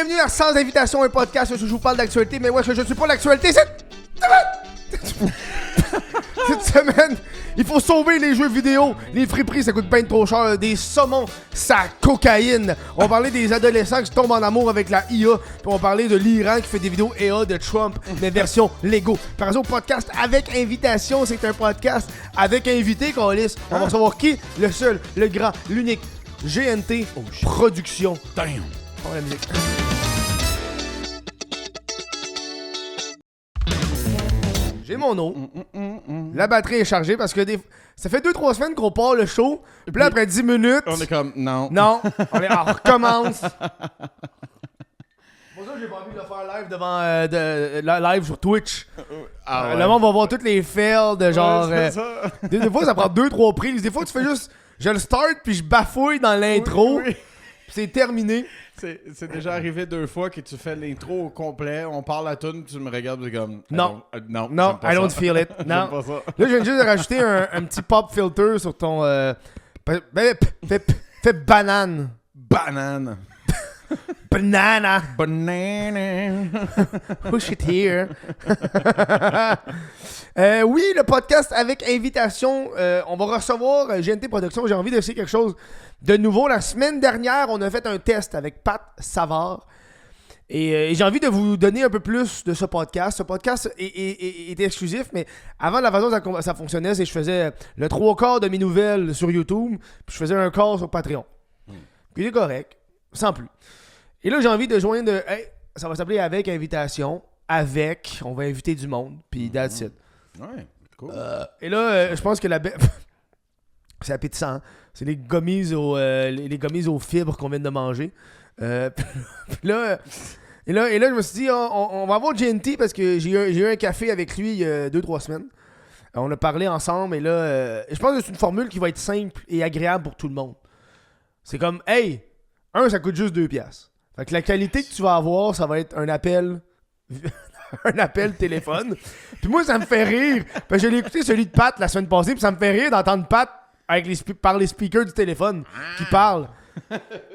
bienvenue à Sans Invitation, un podcast où je vous parle d'actualité, mais ouais, je ne suis pas l'actualité, cette semaine, il faut sauver les jeux vidéo. Les friperies, ça coûte bien trop cher. Des saumons, ça cocaïne. On va parler des adolescents qui tombent en amour avec la IA. Puis on va parler de l'Iran qui fait des vidéos EA de Trump, mais version Lego. Par exemple, podcast avec invitation, c'est un podcast avec invité, Calis. On va savoir qui? Le seul, le grand, l'unique. GNT Production. Damn. Oh, la musique. J'ai mon eau. La batterie est chargée parce que ça fait 2-3 semaines qu'on part le show. Puis là, après 10 minutes... On est comme, non. Non, on recommence. Pour ça, j'ai pas envie de le faire live devant... live sur Twitch. Ah ouais. Le monde va voir toutes les fails de genre... Ouais, c'est ça. Des fois, ça prend 2-3 prises. Des fois, tu fais juste... Je le start, puis je bafouille dans l'intro. Oui. Puis c'est terminé. C'est déjà arrivé 2 fois que tu fais l'intro au complet, on parle à tune, tu me regardes, tu es comme... Non. Non, Non, j'aime pas I don't ça. feel it. Non. J'aime pas ça. Là, je viens juste de rajouter un petit pop filter sur ton... Fais banane. Banane. Banana. Banana. Push it here. Oui, le podcast avec invitation. On va recevoir GNT Production. J'ai envie d'essayer quelque chose de nouveau. La semaine dernière, on a fait un test avec Pat Savard. Et j'ai envie de vous donner un peu plus de ce podcast. Ce podcast est exclusif, mais avant, la façon dont ça fonctionnait, c'est que je faisais le 3/4 de mes nouvelles sur YouTube, puis je faisais un quart sur Patreon. Puis c'est correct, sans plus. Et là, j'ai envie de joindre... Hey, ça va s'appeler Avec Invitation. Avec, on va inviter du monde, puis that's it. Ouais, cool. Et là, je pense que c'est appétissant. Hein? C'est les gummies les gummies aux fibres qu'on vient de manger. Puis là, et là, je me suis dit, on va avoir GNT parce que j'ai eu un café avec lui il y a 2-3 semaines. On a parlé ensemble et là, je pense que c'est une formule qui va être simple et agréable pour tout le monde. C'est comme, hey, ça coûte juste 2$. Fait que la qualité que tu vas avoir, ça va être un appel... un appel téléphone. Puis moi, ça me fait rire. Parce que je l'ai écouté celui de Pat la semaine passée, puis ça me fait rire d'entendre Pat par les speakers du téléphone qui parle.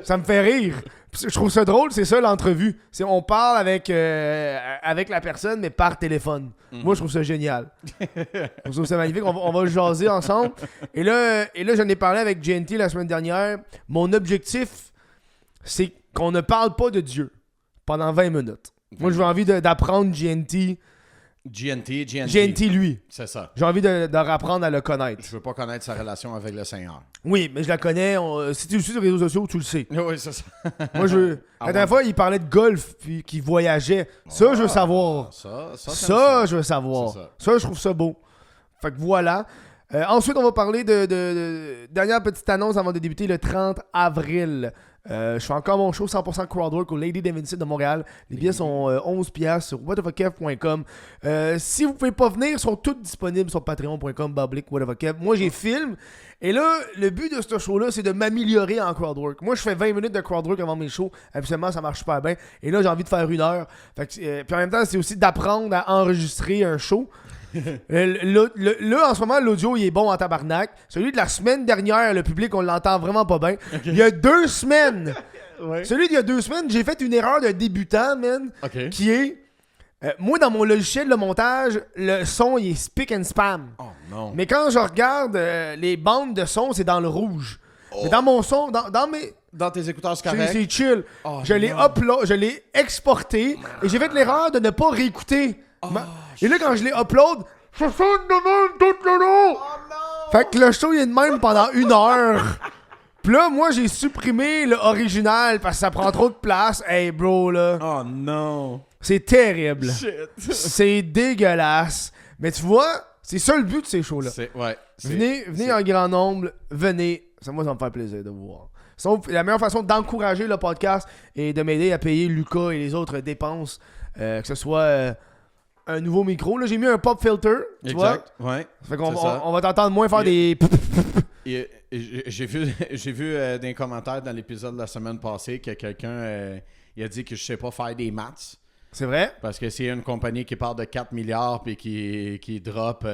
Ça me fait rire. Puis je trouve ça drôle, c'est ça l'entrevue. On parle avec la personne, mais par téléphone. Moi, je trouve ça génial. Je trouve ça magnifique. On va jaser ensemble. Et là, j'en ai parlé avec GNT la semaine dernière. Mon objectif, c'est qu'on ne parle pas de Dieu pendant 20 minutes. Moi, j'ai envie d'apprendre GNT. GNT, lui. C'est ça. J'ai envie de apprendre à le connaître. Je veux pas connaître sa relation avec le Seigneur. Oui, mais je la connais. Si tu le suis sur les réseaux sociaux, tu le sais. Oui, c'est ça. Moi, la dernière fois, il parlait de golf puis qu'il voyageait. Ça, je veux savoir. Ça, Je veux savoir. C'est ça. Ça, je trouve ça beau. Fait que voilà. Ensuite, on va parler de dernière petite annonce avant de débuter le 30 avril. Je fais encore mon show 100% crowdwork au Lady Davidson de Montréal. Les billets sont 11$ sur whatthefuckkev.com. Si vous pouvez pas venir, ils sont tous disponibles sur patreon.com /whatthefuckkev. Moi, j'ai film. Et là, le but de ce show-là, c'est de m'améliorer en crowdwork. Moi, je fais 20 minutes de crowdwork avant mes shows. Absolument, ça marche super bien. Et là, j'ai envie de faire 1 heure. Fait que, puis en même temps, c'est aussi d'apprendre à enregistrer un show. Là, en ce moment, l'audio, il est bon en tabarnak. Celui de la semaine dernière, le public, on l'entend vraiment pas bien. Okay. Il y a 2 semaines. Ouais. Celui d'il y a 2 semaines, j'ai fait une erreur de débutant, man. Okay. Qui est... moi, dans mon logiciel de montage, le son, il est spick and spam. Oh non. Mais quand je regarde les bandes de son, c'est dans le rouge. Oh. Mais dans mon son, dans tes écouteurs, c'est correct. C'est chill. Oh, je l'ai exporté et j'ai fait l'erreur de ne pas réécouter. Oh, et là, quand je l'ai upload, ça sonne de même tout le long. Oh non. Fait que le show, il est de même pendant 1 heure. Pis là, moi, j'ai supprimé le original parce que ça prend trop de place. Hey, bro, là. Oh non. C'est terrible. Shit. C'est dégueulasse. Mais tu vois, c'est ça le but de ces shows-là. Venez en grand nombre. Venez. Moi, ça me fait plaisir de vous voir. Sauf la meilleure façon d'encourager le podcast est de m'aider à payer Lucas et les autres dépenses. Que ce soit... un nouveau micro. Là, j'ai mis un pop filter. Tu vois? Ouais. Fait qu'on on va t'entendre moins faire des... J'ai vu dans les commentaires dans l'épisode de la semaine passée que quelqu'un il a dit que je sais pas faire des maths. C'est vrai? Parce que c'est une compagnie qui part de 4 milliards puis qui drop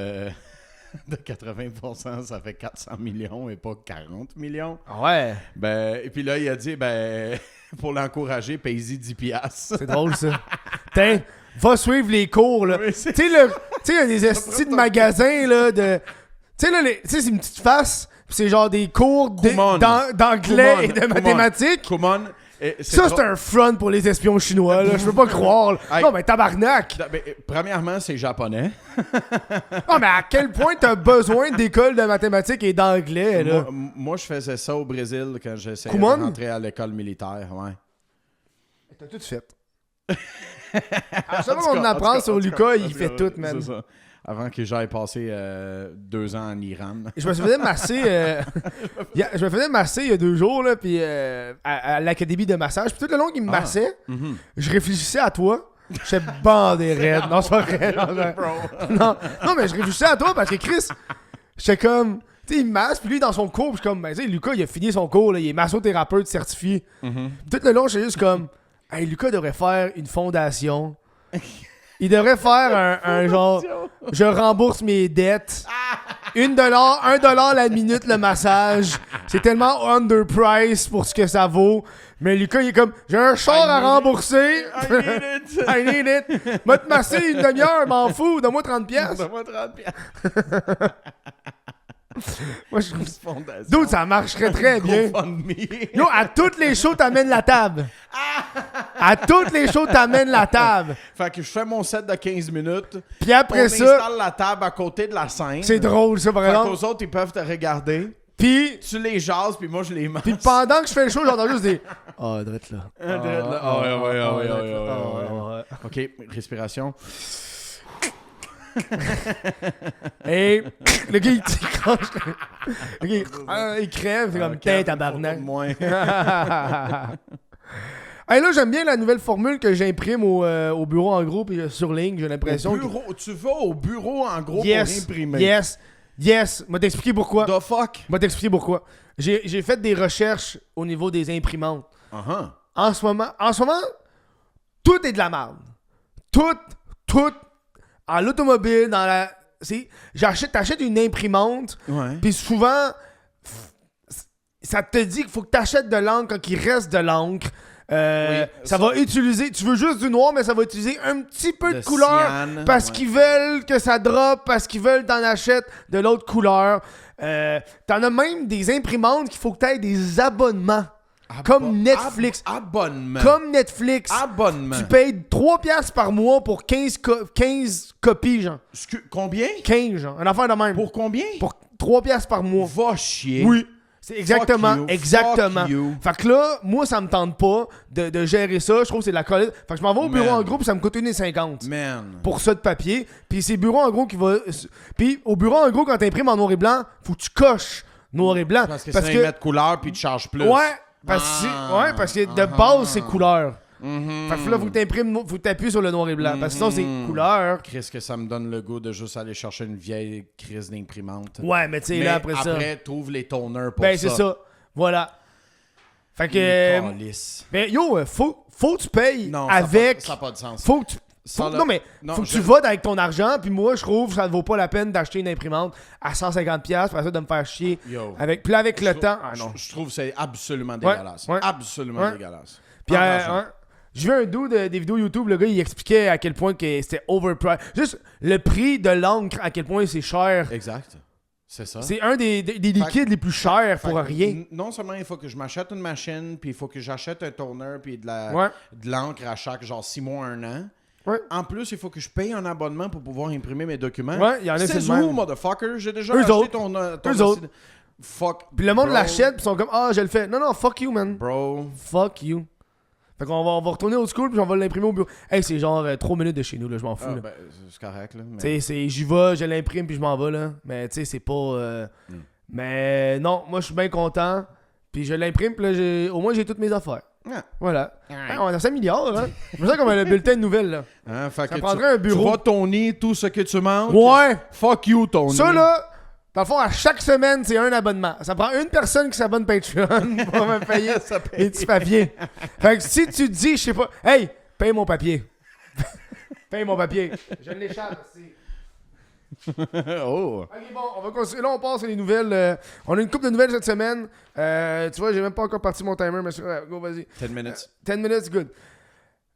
de 80%, ça fait 400 millions et pas 40 millions. Ouais. Ben, et puis là, il a dit, ben, pour l'encourager, paye-y 10 piastres. C'est drôle, ça. Tiens, va suivre les cours, là. Oui, Tu sais, il y a des estis de magasins, là, de... Tu sais, là, c'est une petite face, pis c'est genre des cours d'anglais et de mathématiques. Kumon. Ça, c'est un front pour les espions chinois, là. Je peux pas croire, là. Hey. Non, mais tabarnak! Ben, premièrement, c'est japonais. Ah, mais à quel point t'as besoin d'école de mathématiques et d'anglais, là? Moi, je faisais ça au Brésil quand j'essayais Kumon? de rentrer à l'école militaire, ouais. T'as tout fait. À chaque fois qu'on apprend sur Lucas, il fait tout, man. C'est ça. Avant que j'aille passer 2 ans en Iran. Je me faisais masser je me faisais masser il y a 2 jours là, puis à l'académie de massage, puis tout le long qu'il me massait, je réfléchissais à toi. J'étais bandé raide. Non, c'est pas vrai. Non, mais je réfléchissais à toi parce que Chris, j'étais comme, tu sais, il me masse, puis lui dans son cours, je suis comme, ben tu sais, Lucas il a fini son cours, là, il est massothérapeute certifié. Tout le long, j'étais juste comme, hey, Lucas devrait faire une fondation. Il devrait faire un genre, je rembourse mes dettes. $1 la minute le massage. C'est tellement underpriced pour ce que ça vaut. Mais Lucas, il est comme, j'ai un char à rembourser. I need it. I need it. M'a te masser une demi-heure, m'en fous. Donne-moi 30$. Donne-moi 30 piastres. Moi, je trouve Dude, ça marcherait très bien. GoFundMe. Yo, à toutes les shows, t'amènes la table. À toutes les shows, t'amènes la table. Fait que je fais mon set de 15 minutes. Puis après on ça, installe la table à côté de la scène. c'est drôle, ça, par Fait exemple. qu'aux autres, ils peuvent te regarder. Puis, Tu les jases, puis moi, je les masse. puis pendant que je fais le show, j'entends juste des... Ah, drette là. Ouais. OK, respiration. Et le gars, il crache. Il crève, c'est comme tête tabarnak. Moins. Hey, là, j'aime bien la nouvelle formule que j'imprime au bureau en gros et sur ligne, j'ai l'impression. Tu vas au bureau en gros pour imprimer. Yes. M'a t'expliquer pourquoi. The fuck? M'a t'expliquer pourquoi. J'ai fait des recherches au niveau des imprimantes. En ce moment, tout est de la merde. Tout. En l'automobile, dans la... T'achètes une imprimante, puis souvent, ça te dit qu'il faut que t'achètes de l'encre quand il reste de l'encre. Ça va utiliser... Tu veux juste du noir, mais ça va utiliser un petit peu de couleur cyan, parce qu'ils veulent que ça drop, parce qu'ils veulent t'en achètes de l'autre couleur. T'en as même des imprimantes qu'il faut que t'aies des abonnements. Comme Netflix. Abonnement. Comme Netflix. Abonnement. Tu payes 3$ par mois pour 15 copies, genre. Combien? 15, genre. Une affaire de même. Pour combien? Pour 3$ par mois. Va chier. Oui. C'est exactement. Fuck you. Fait que là, moi, ça me tente pas de gérer ça. Je trouve que c'est de la colère. Fait que je m'en vais au bureau en gros, puis ça me coûte 1,50$. Man. Pour ça de papier. Puis c'est bureau en gros qui va. Puis au bureau en gros, quand t'imprimes en noir et blanc, faut que tu coches noir et blanc. Parce que sinon, ils mettent couleur, puis tu charges plus. Ouais. Parce que de base, c'est couleur. Fait que là, faut que t'imprimes, faut que t'appuies sur le noir et blanc. Parce que sinon, c'est couleur. Chris, que ça me donne le goût de juste aller chercher une vieille crise d'imprimante. Ouais, mais tu sais, là, après ça. Après, t'ouvres les toners pour Ben, c'est ça. Voilà. Fait que. Ben, yo, faut que tu payes avec. Ça n'a pas de sens. Faut que tu. Non, mais faut que tu votes avec ton argent, puis moi, je trouve que ça ne vaut pas la peine d'acheter une imprimante à 150$ pour ça de me faire chier. Avec le temps. Ah non. Je trouve que c'est absolument dégueulasse. Ouais. Absolument dégueulasse. Puis, j'ai vu un dos des vidéos YouTube, le gars, il expliquait à quel point que c'était overpriced. Juste le prix de l'encre, à quel point c'est cher. Exact. C'est ça. C'est un des liquides les plus chers pour rien. Non seulement il faut que je m'achète une machine, puis il faut que j'achète un toner, puis de l'encre à chaque genre 6 mois, 1 an. Ouais. En plus, il faut que je paye un abonnement pour pouvoir imprimer mes documents. Ouais, il y en a c'est où, motherfucker? J'ai déjà Eux acheté autres. ton Eux autres. Fuck. Puis le monde bro. l'achète, puis ils sont comme, ah, je le fais. Non, fuck you, man. Bro. Fuck you. Fait qu'on va retourner au school, puis on va l'imprimer au bureau. Hey, c'est genre 3 minutes de chez nous, là, je m'en fous. Ben, c'est correct, là. Tu sais, j'y vais, je l'imprime, puis je m'en vais, là. Mais tu sais, c'est pas. Mais non, moi, je suis bien content. Puis je l'imprime, puis là, au moins, j'ai toutes mes affaires. Voilà. Hey, on a 5 milliards, hein. C'est ça comme le bulletin de nouvelles, là. Fait ça que prendrait un bureau. Tu vas Tony, tout ce que tu manques. Ouais. Fuck you, Tony. Ça, là, dans le fond, à chaque semaine, c'est un abonnement. Ça prend une personne qui s'abonne Patreon pour me payer les petits papiers. Fait que si tu dis, je sais pas, hey, paye mon papier. Paye mon papier. Je l'échappe aussi. Oh! Ok, bon, on va continuer. Là, on passe à les nouvelles. On a une couple de nouvelles cette semaine. Tu vois, j'ai même pas encore parti mon timer, mais go, vas-y. 10 minutes. 10 minutes, good.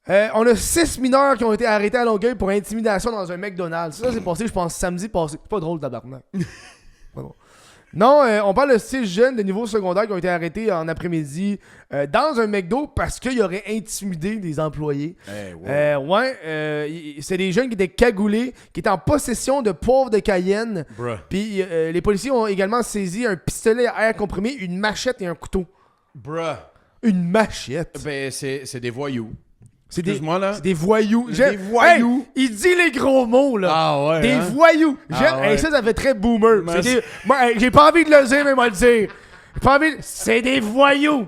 On a 6 mineurs qui ont été arrêtés à Longueuil pour intimidation dans un McDonald's. Ça, c'est passé, je pense, samedi passé. C'est pas drôle, tabarnak. Pas drôle. Non, on parle de 6 jeunes de niveau secondaire qui ont été arrêtés en après-midi dans un McDo parce qu'ils auraient intimidé des employés. C'est des jeunes qui étaient cagoulés, qui étaient en possession de poivre de Cayenne. Puis les policiers ont également saisi un pistolet à air comprimé, une machette et un couteau. Une machette? Ben, c'est des voyous. Excuse-moi, là. C'est des voyous. Des voyous. Hey, il dit les gros mots, là. Ah ouais. Des voyous. Hey, ça fait très boomer. Moi, j'ai pas envie de le dire, mais moi le dire. J'ai pas envie. C'est des voyous.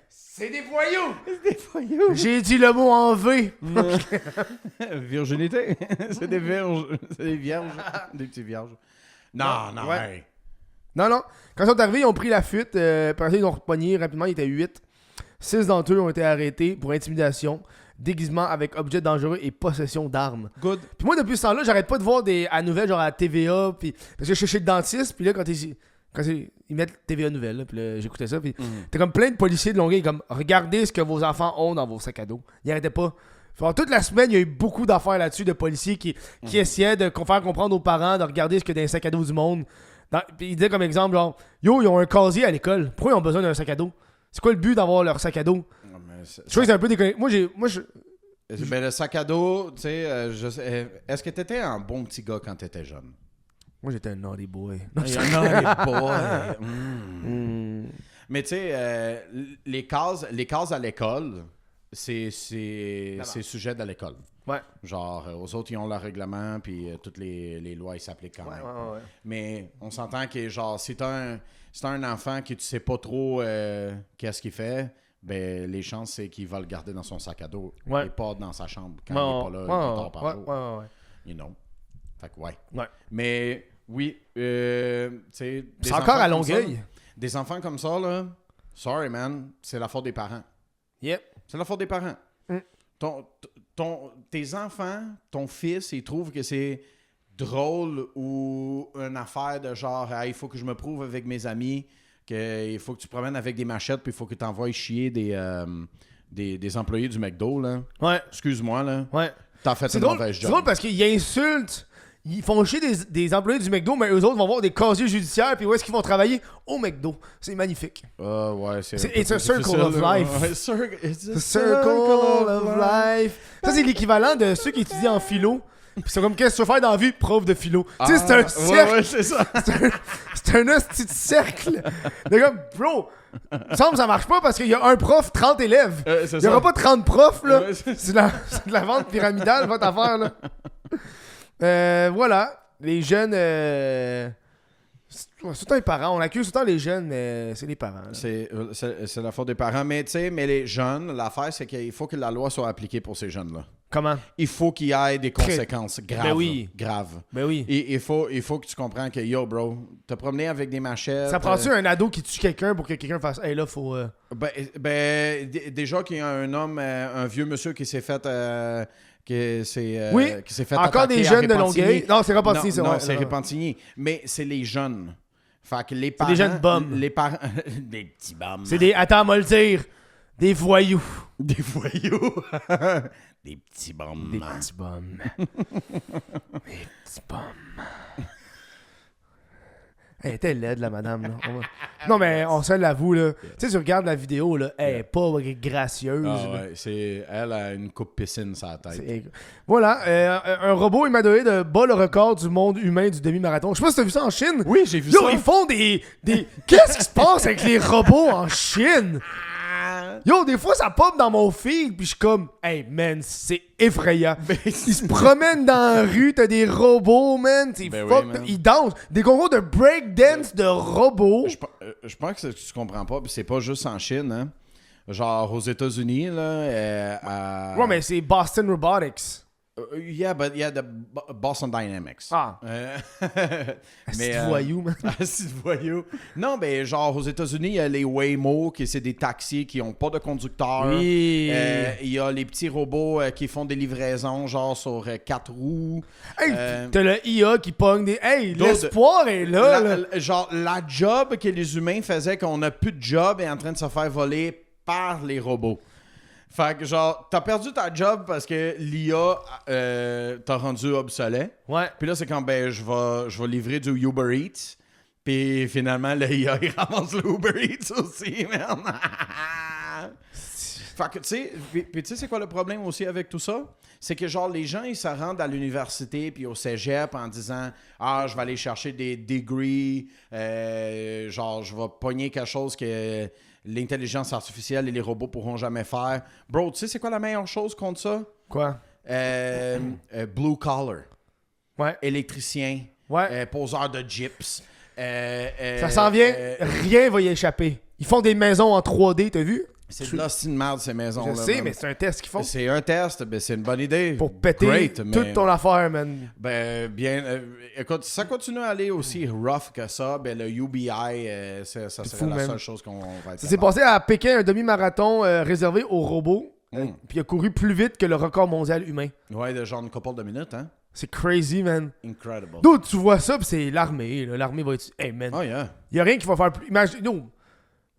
C'est des voyous. C'est des voyous. J'ai dit le mot en V. Virginité. C'est des vierges. C'est des vierges. Des petits vierges. Non. Ouais. Non. Quand ils sont arrivés, ils ont pris la fuite. Après ça, ils ont repogné rapidement. Ils étaient 8. 6 d'entre eux ont été arrêtés pour intimidation, déguisement avec objet dangereux et possession d'armes. Good. Puis moi, depuis ce temps-là, j'arrête pas de voir à nouvelles, genre à TVA, puis parce que je suis chez le dentiste, puis là, quand ils mettent TVA Nouvelles, puis là, j'écoutais ça, puis t'as comme plein de policiers de Longueuil, comme regardez ce que vos enfants ont dans vos sacs à dos. Ils arrêtaient pas. Genre, toute la semaine, il y a eu beaucoup d'affaires là-dessus de policiers qui essayaient de faire comprendre aux parents de regarder ce que dans les sacs à dos du monde. Puis ils disaient comme exemple, genre, yo, ils ont un casier à l'école. Pourquoi ils ont besoin d'un sac à dos? C'est quoi le but d'avoir leur sac à dos? Je trouve que c'est un peu déconnecté. Ben, le sac à dos, tu sais, est-ce que t'étais un bon petit gars quand t'étais jeune? Moi, j'étais un naughty boy. Naughty boy. Mais tu sais, les cases à l'école, c'est sujet de l'école. Ouais. Genre, aux autres, ils ont leur règlement, puis toutes les lois, ils s'appliquent quand même. Ouais. Mais on s'entend que, genre, si t'as un enfant que tu sais pas trop qu'est-ce qu'il fait, ben les chances, c'est qu'il va le garder dans son sac à dos et pas dans sa chambre quand il est pas là 8 heures par jour. Ouais. You know? Fait que ouais. Mais oui, tu sais... C'est encore à Longueuil. Des enfants comme ça, là, sorry, man, c'est la faute des parents. Yep. C'est la faute des parents. Tes enfants, ton fils, il trouve que c'est drôle ou une affaire de genre il faut que je me prouve avec mes amis qu'il faut que tu te promènes avec des machettes puis il faut que tu envoies chier des employés du McDo là. Ouais. Excuse-moi là. Ouais. T'as fait une mauvaise job. C'est drôle parce qu'ils insultent, ils font chier des employés du McDo, mais eux autres vont avoir des casiers judiciaires puis où est-ce qu'ils vont travailler? Au McDo. C'est magnifique. Ouais, It's a circle of life. It's a circle of life. Ça, c'est l'équivalent de ceux qui étudient en philo. Puis c'est comme, qu'est-ce que tu veux faire dans la vie? Prof de philo. Tu sais, c'est un cercle. Ouais, c'est ça. C'est un hostie de cercle. De comme, bro, il me semble que ça marche pas parce qu'il y a un prof, 30 élèves. Il y aura pas 30 profs, là. C'est de la vente pyramidale, votre affaire, là. Voilà. Les jeunes... C'est tout le temps les parents. On accuse tout le temps les jeunes, mais c'est les parents. C'est la faute des parents. Mais tu sais, les jeunes, l'affaire, c'est qu'il faut que la loi soit appliquée pour ces jeunes-là. Comment? Il faut qu'il y ait des conséquences graves. Ben oui. Graves. Ben oui. Et il faut que tu comprennes que, yo, bro, t'as promené avec des machettes. Ça prend-tu un ado qui tue quelqu'un pour que quelqu'un fasse, hey, là, faut... Déjà qu'il y a un homme, un vieux monsieur qui s'est fait... qui s'est fait encore des jeunes de Longueuil. Non, c'est Repentigny, c'est vrai. Non, c'est Repentigny. Mais c'est les jeunes. Fait que les parents... C'est des jeunes bums. Les parents... des petits bums. C'est des... Attends, moi le dire. Des voyous. Des voyous. Des petits bums. Des petits bums. Des petits bums. Elle était laide, la madame. Là. Non, mais on se l'avoue, là. Tu sais, tu regardes la vidéo, là, elle est pas gracieuse. Ah ouais, elle a une coupe piscine sur la tête. Voilà, un robot humanoïde bat le record du monde humain du demi-marathon. Je sais pas si t'as vu ça en Chine. Oui, j'ai vu ça. Yo, ils font des... Qu'est-ce qui se passe avec les robots en Chine? Yo, des fois, ça pop dans mon feed, puis je suis comme, hey, man, c'est effrayant. Ils se promènent dans la rue, t'as des robots, man, ils dansent. Des concours de breakdance de robots. Je pense que tu comprends pas, puis c'est pas juste en Chine, hein. Genre, aux États-Unis, là. Ouais, mais c'est Boston Robotics. Yeah, but yeah, the Boston Dynamics. Ah. Mais voyou, man. C'est voyou. Non, mais genre aux États-Unis, il y a les Waymo, qui c'est des taxis qui n'ont pas de conducteur. Oui. Il y a les petits robots qui font des livraisons, genre sur 4 roues. Hey, t'as le IA qui pogne des. Hey, l'espoir est là. Genre, la job que les humains faisaient, qu'on n'a plus de job, est en train de se faire voler par les robots. Fait que genre, t'as perdu ta job parce que l'IA t'a rendu obsolète. Ouais. Puis là, c'est quand je vais livrer du Uber Eats. Puis finalement, l'IA, il ramasse le Uber Eats aussi, merde. Fait que, tu sais, puis tu sais, c'est quoi le problème aussi avec tout ça? C'est que, genre, les gens, ils se rendent à l'université puis au cégep en disant « Ah, je vais aller chercher des degrees, genre, je vais pogner quelque chose que l'intelligence artificielle et les robots pourront jamais faire. » Bro, tu sais, c'est quoi la meilleure chose contre ça? Quoi? Blue collar. Ouais. Électricien. Ouais. Poseur de gyps. Ça s'en vient, rien va y échapper. Ils font des maisons en 3D, t'as vu? C'est de l'hostie de merde, ces maisons-là. Je sais, man. mais c'est un test qu'ils font. C'est un test, ben c'est une bonne idée. Pour péter toute ton affaire, man. Ben, bien. Écoute, si ça continue à aller aussi rough que ça, ben le UBI, ça serait fou, la man. seule chose qu'on va être. Ça s'est passé à Pékin, un demi-marathon réservé aux robots. Puis il a couru plus vite que le record mondial humain. Ouais, de genre une couple de minutes, hein? C'est crazy, man. Incredible. D'où tu vois ça, pis c'est l'armée. Là. L'armée va être. Hey, man. Oh, yeah. Il y a rien qui va faire plus. Imagine. Non.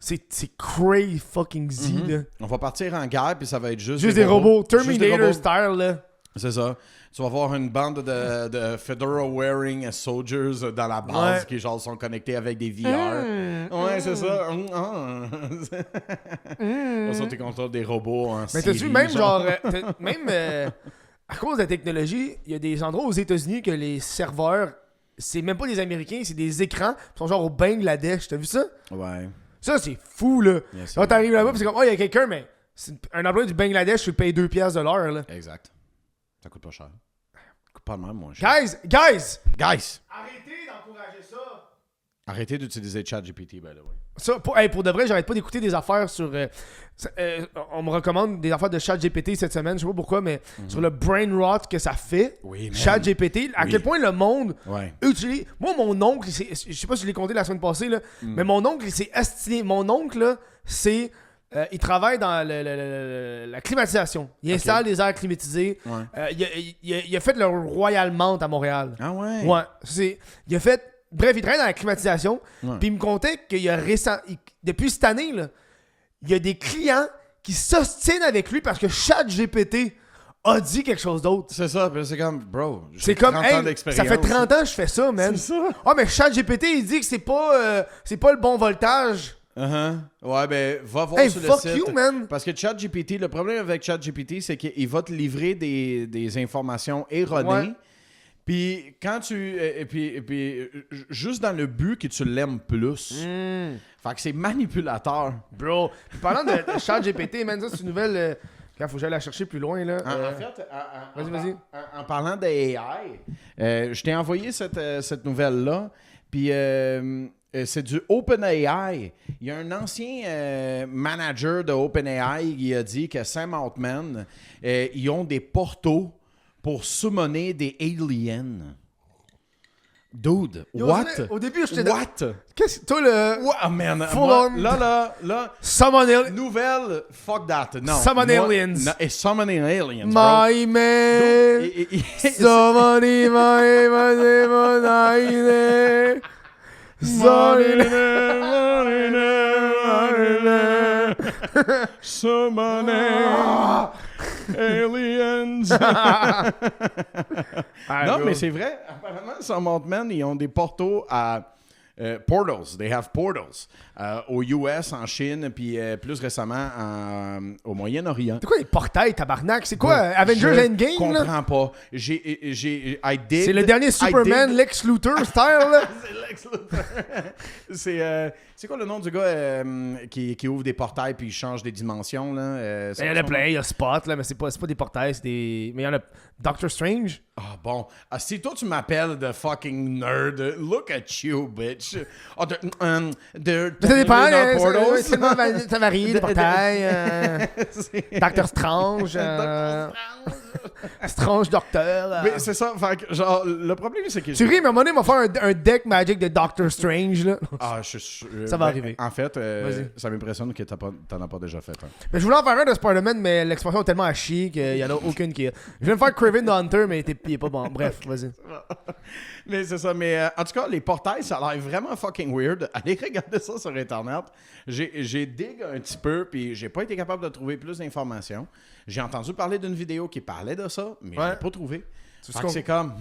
C'est crazy fucking Z, là. On va partir en guerre, puis ça va être juste des robots. Juste des Terminator robots. style, là. C'est ça. Tu vas voir une bande de fedora-wearing soldiers dans la base qui genre sont connectés avec des VR. Ouais, c'est ça. Ça, t'es content des robots en Mais t'as-tu même genre... à cause de la technologie, il y a des endroits aux États-Unis que les serveurs, c'est même pas des Américains, c'est des écrans. Ils sont genre au Bangladesh. T'as vu ça? Ouais. Ça, c'est fou, là. Yes, Là, t'arrives là-bas, pis c'est comme, oh, il y a quelqu'un, mais c'est un employé du Bangladesh, tu le payes 2$ de l'heure, là. Exact. Ça coûte pas cher. Ça coûte pas le même, moins cher. Guys! Arrêtez d'encourager ça. Arrêtez d'utiliser ChatGPT, by the way. Ça, pour de vrai, j'arrête pas d'écouter des affaires sur... on me recommande des affaires de ChatGPT cette semaine, je sais pas pourquoi, mais sur le brain rot que ça fait, Oui, man. ChatGPT, à quel point le monde Ouais. utilise... Moi, mon oncle, je sais pas si je l'ai compté la semaine passée, là, mais mon oncle, il s'est estiné... Mon oncle, là, c'est... il travaille dans la climatisation. Il installe des airs climatisés. Ouais. Il a fait le Royal Mount à Montréal. Ah ouais? Ouais. Il a fait... Bref, il travaille dans la climatisation. Ouais. Puis il me contait qu'il y a depuis cette année, là, il y a des clients qui s'ostinent avec lui parce que ChatGPT a dit quelque chose d'autre. C'est ça, puis c'est comme, bro, j'ai C'est comme, 30 ans hey, d'expérience. ça fait 30 ans que je fais ça, man. C'est ça. Ah, mais ChatGPT, il dit que c'est pas le bon voltage. Ouais, ben, va voir Hey, sur le fuck site. you, man. Parce que ChatGPT, le problème avec ChatGPT, c'est qu'il va te livrer des informations erronées. Ouais. Puis quand tu... puis juste dans le but que tu l'aimes plus. Fait que c'est manipulateur. Bro. Puis parlant de ChatGPT, man, ça, c'est une nouvelle... Faut que j'aille la chercher plus loin, là. En fait, Vas-y. en parlant de AI, je t'ai envoyé cette nouvelle-là. Puis c'est du OpenAI. Il y a un ancien manager de OpenAI qui a dit que Sam Altman, ils ont des portaux pour summoner des aliens. Dude, what? Au début, j'étais What? Qu'est-ce que toi, le... What, man? Full Moi, on. Là, Summon Aliens. nouvelle, fuck that. Non. Summon Moi- aliens. Non, et summoning aliens, bro. My man. Dude, Somebody, aliens. Non, mais c'est vrai. Apparemment, Sam Altman, ils ont des portaux à... portals. They have portals. Aux US, en Chine, puis plus récemment au Moyen-Orient. C'est quoi les portails, tabarnak? C'est quoi, Avengers Endgame, Je là? comprends pas. C'est le dernier Superman, Lex Luthor style, là? C'est Lex Luthor. C'est quoi le nom du gars qui ouvre des portails puis il change des dimensions, là? Il y en a plein, il y a Spot, là, mais c'est pas des portails, c'est des... Mais il y en a... Doctor Strange? Ah bon. Ah, si toi tu m'appelles de fucking nerd, look at you, bitch. Oh, Ça dépend, là, portals. ça varie, les portails. C'est- Doctor Strange. Doctor Strange. Strange Docteur. Mais c'est ça, fait que, genre, le problème, c'est que... Tu ris, mais à un moment donné, il va faire un deck Magic de Doctor Strange, là. Ah, Ça va arriver. En fait, Vas-y. ça m'impressionne que t'en as pas déjà fait un. Mais je voulais en faire un de Spider-Man, mais l'expansion est tellement à chier qu'il y en a aucune qui est. Je viens de faire Kraven the Hunter, mais il est pas bon. Bref, vas-y. Mais c'est ça, mais en tout cas, les portails, ça a l'air vraiment fucking weird. Allez regarder ça sur Internet. J'ai dig un petit peu, puis j'ai pas été capable de trouver plus d'informations. J'ai entendu parler d'une vidéo qui parlait de ça, mais je l'ai pas trouvé. Fait que c'est comme,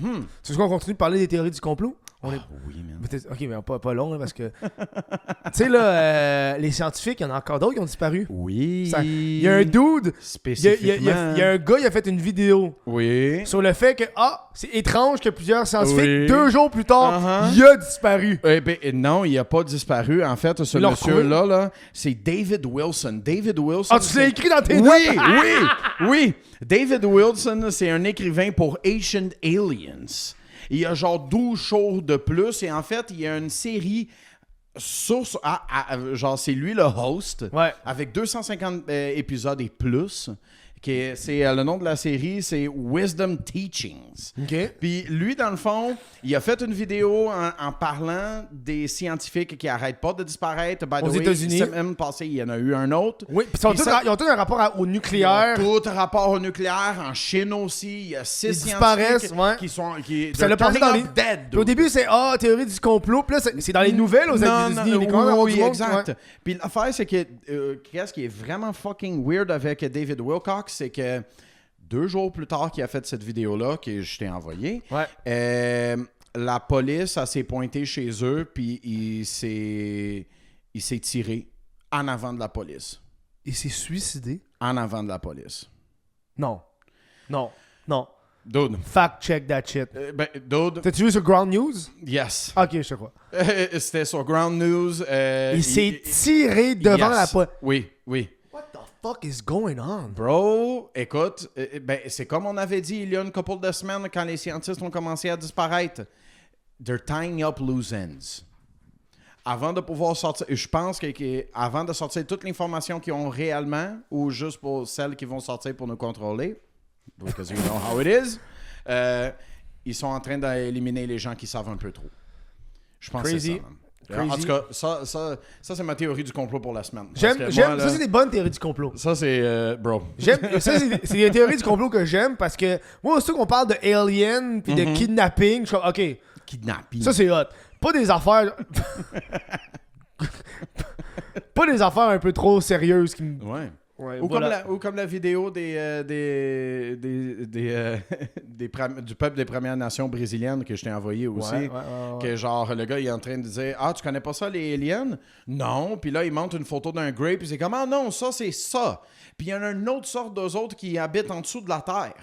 Tu veux qu'on continue de parler des théories du complot? Oui, man. Ok, mais pas long, là, parce que... tu sais, là, les scientifiques, il y en a encore d'autres qui ont disparu. Oui. Il y a un dude, Spécifiquement. il y a un gars, il a fait une vidéo Oui. sur le fait que, c'est étrange que plusieurs scientifiques, Oui. 2 jours plus tard, Uh-huh. il a disparu. Eh ben, non, il a pas disparu. En fait, ce Ils l'ont monsieur-là, là, c'est David Wilson. David Wilson. Ah, tu l'as écrit dans tes Oui, notes? oui. David Wilson, c'est un écrivain pour Ancient Aliens. Il y a genre 12 shows de plus. Et en fait, il y a une série genre, c'est lui le host. Ouais. Avec 250 épisodes et plus. Le nom de la série, c'est Wisdom Teachings. OK. Puis lui, dans le fond, il a fait une vidéo en parlant des scientifiques qui arrêtent pas de disparaître. By the Aux way, États-Unis. semaine passée, il y en a eu un autre. Oui, puis ils ont tous un rapport au nucléaire. Tout rapport au nucléaire. En Chine aussi, il y a 6 Ils scientifiques disparaissent, ouais. qui sont... Ça l'a passé dans les... dead, Puis au début, c'est théorie du complot. Puis là, c'est dans les nouvelles aux États-Unis. Oui, exact. Puis l'affaire, c'est que qu'est-ce qui est vraiment fucking weird avec David Wilcox, c'est que 2 jours plus tard qu'il a fait cette vidéo-là, que je t'ai envoyée, la police s'est pointée chez eux, puis il s'est tiré en avant de la police. Il s'est suicidé? En avant de la police. Non. Dude. Fact check that shit. Dude, T'as-tu vu sur Ground News? yes. Ok, je te crois. C'était sur Ground News. Il s'est tiré devant la police. Oui. What the fuck is going on? Bro, écoute, c'est comme on avait dit il y a une couple de semaines quand les scientifiques ont commencé à disparaître. They're tying up loose ends. Avant de pouvoir sortir, je pense avant de sortir toute l'information qu'ils ont réellement, ou juste pour celles qui vont sortir pour nous contrôler, because you know how it is, ils sont en train d'éliminer les gens qui savent un peu trop. Je pense que c'est ça, man. Crazy. En tout cas, ça c'est ma théorie du complot pour la semaine. J'aime. Ça, c'est des bonnes théories du complot. Ça, c'est... bro. Ça, c'est des théories du complot que j'aime parce que moi, aussi qu'on parle de alien puis de kidnapping, je suis comme, OK, Kidnapping. ça, c'est hot. Pas des affaires... pas des affaires un peu trop sérieuses qui me... Ouais. Ouais, Ou, voilà. comme la vidéo du peuple des Premières Nations brésiliennes que je t'ai envoyé aussi. Ouais. Que genre, le gars, il est en train de dire « Ah, tu connais pas ça, les aliens? » Non. Puis là, il montre une photo d'un grape, puis c'est comme « Ah non, ça, c'est ça. » Puis il y en a une autre sorte d'eux autres qui habitent en dessous de la terre.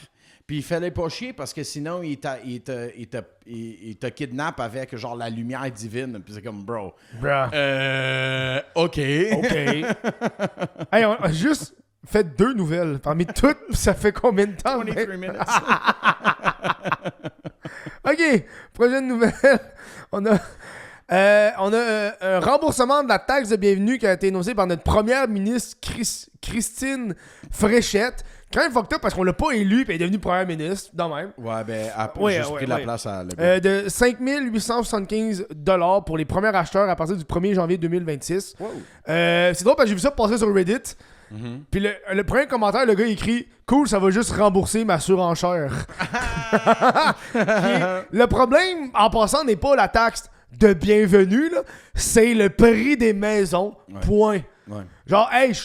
Puis il fallait pas chier parce que sinon, il te kidnappe avec genre la lumière divine. Puis c'est comme « Bro. » OK. Hey, on a juste fait 2 nouvelles. Parmi toutes, ça fait combien de temps? 23 minutes. OK, prochaine nouvelle. On a un remboursement de la taxe de bienvenue qui a été énoncé par notre première ministre Christine Fréchette. Quand même fucked up parce qu'on l'a pas élu et elle est devenue première ministre, de même. Ouais, ben, elle a juste pris la place à... de 5 875 $ pour les premiers acheteurs à partir du 1er janvier 2026. Wow. C'est drôle parce que j'ai vu ça passer sur Reddit. Puis le premier commentaire, le gars écrit « Cool, ça va juste rembourser ma surenchère. » Le problème, en passant, n'est pas la taxe de bienvenue, là, c'est le prix des maisons. Ouais. Point. Ouais. Genre, hey, je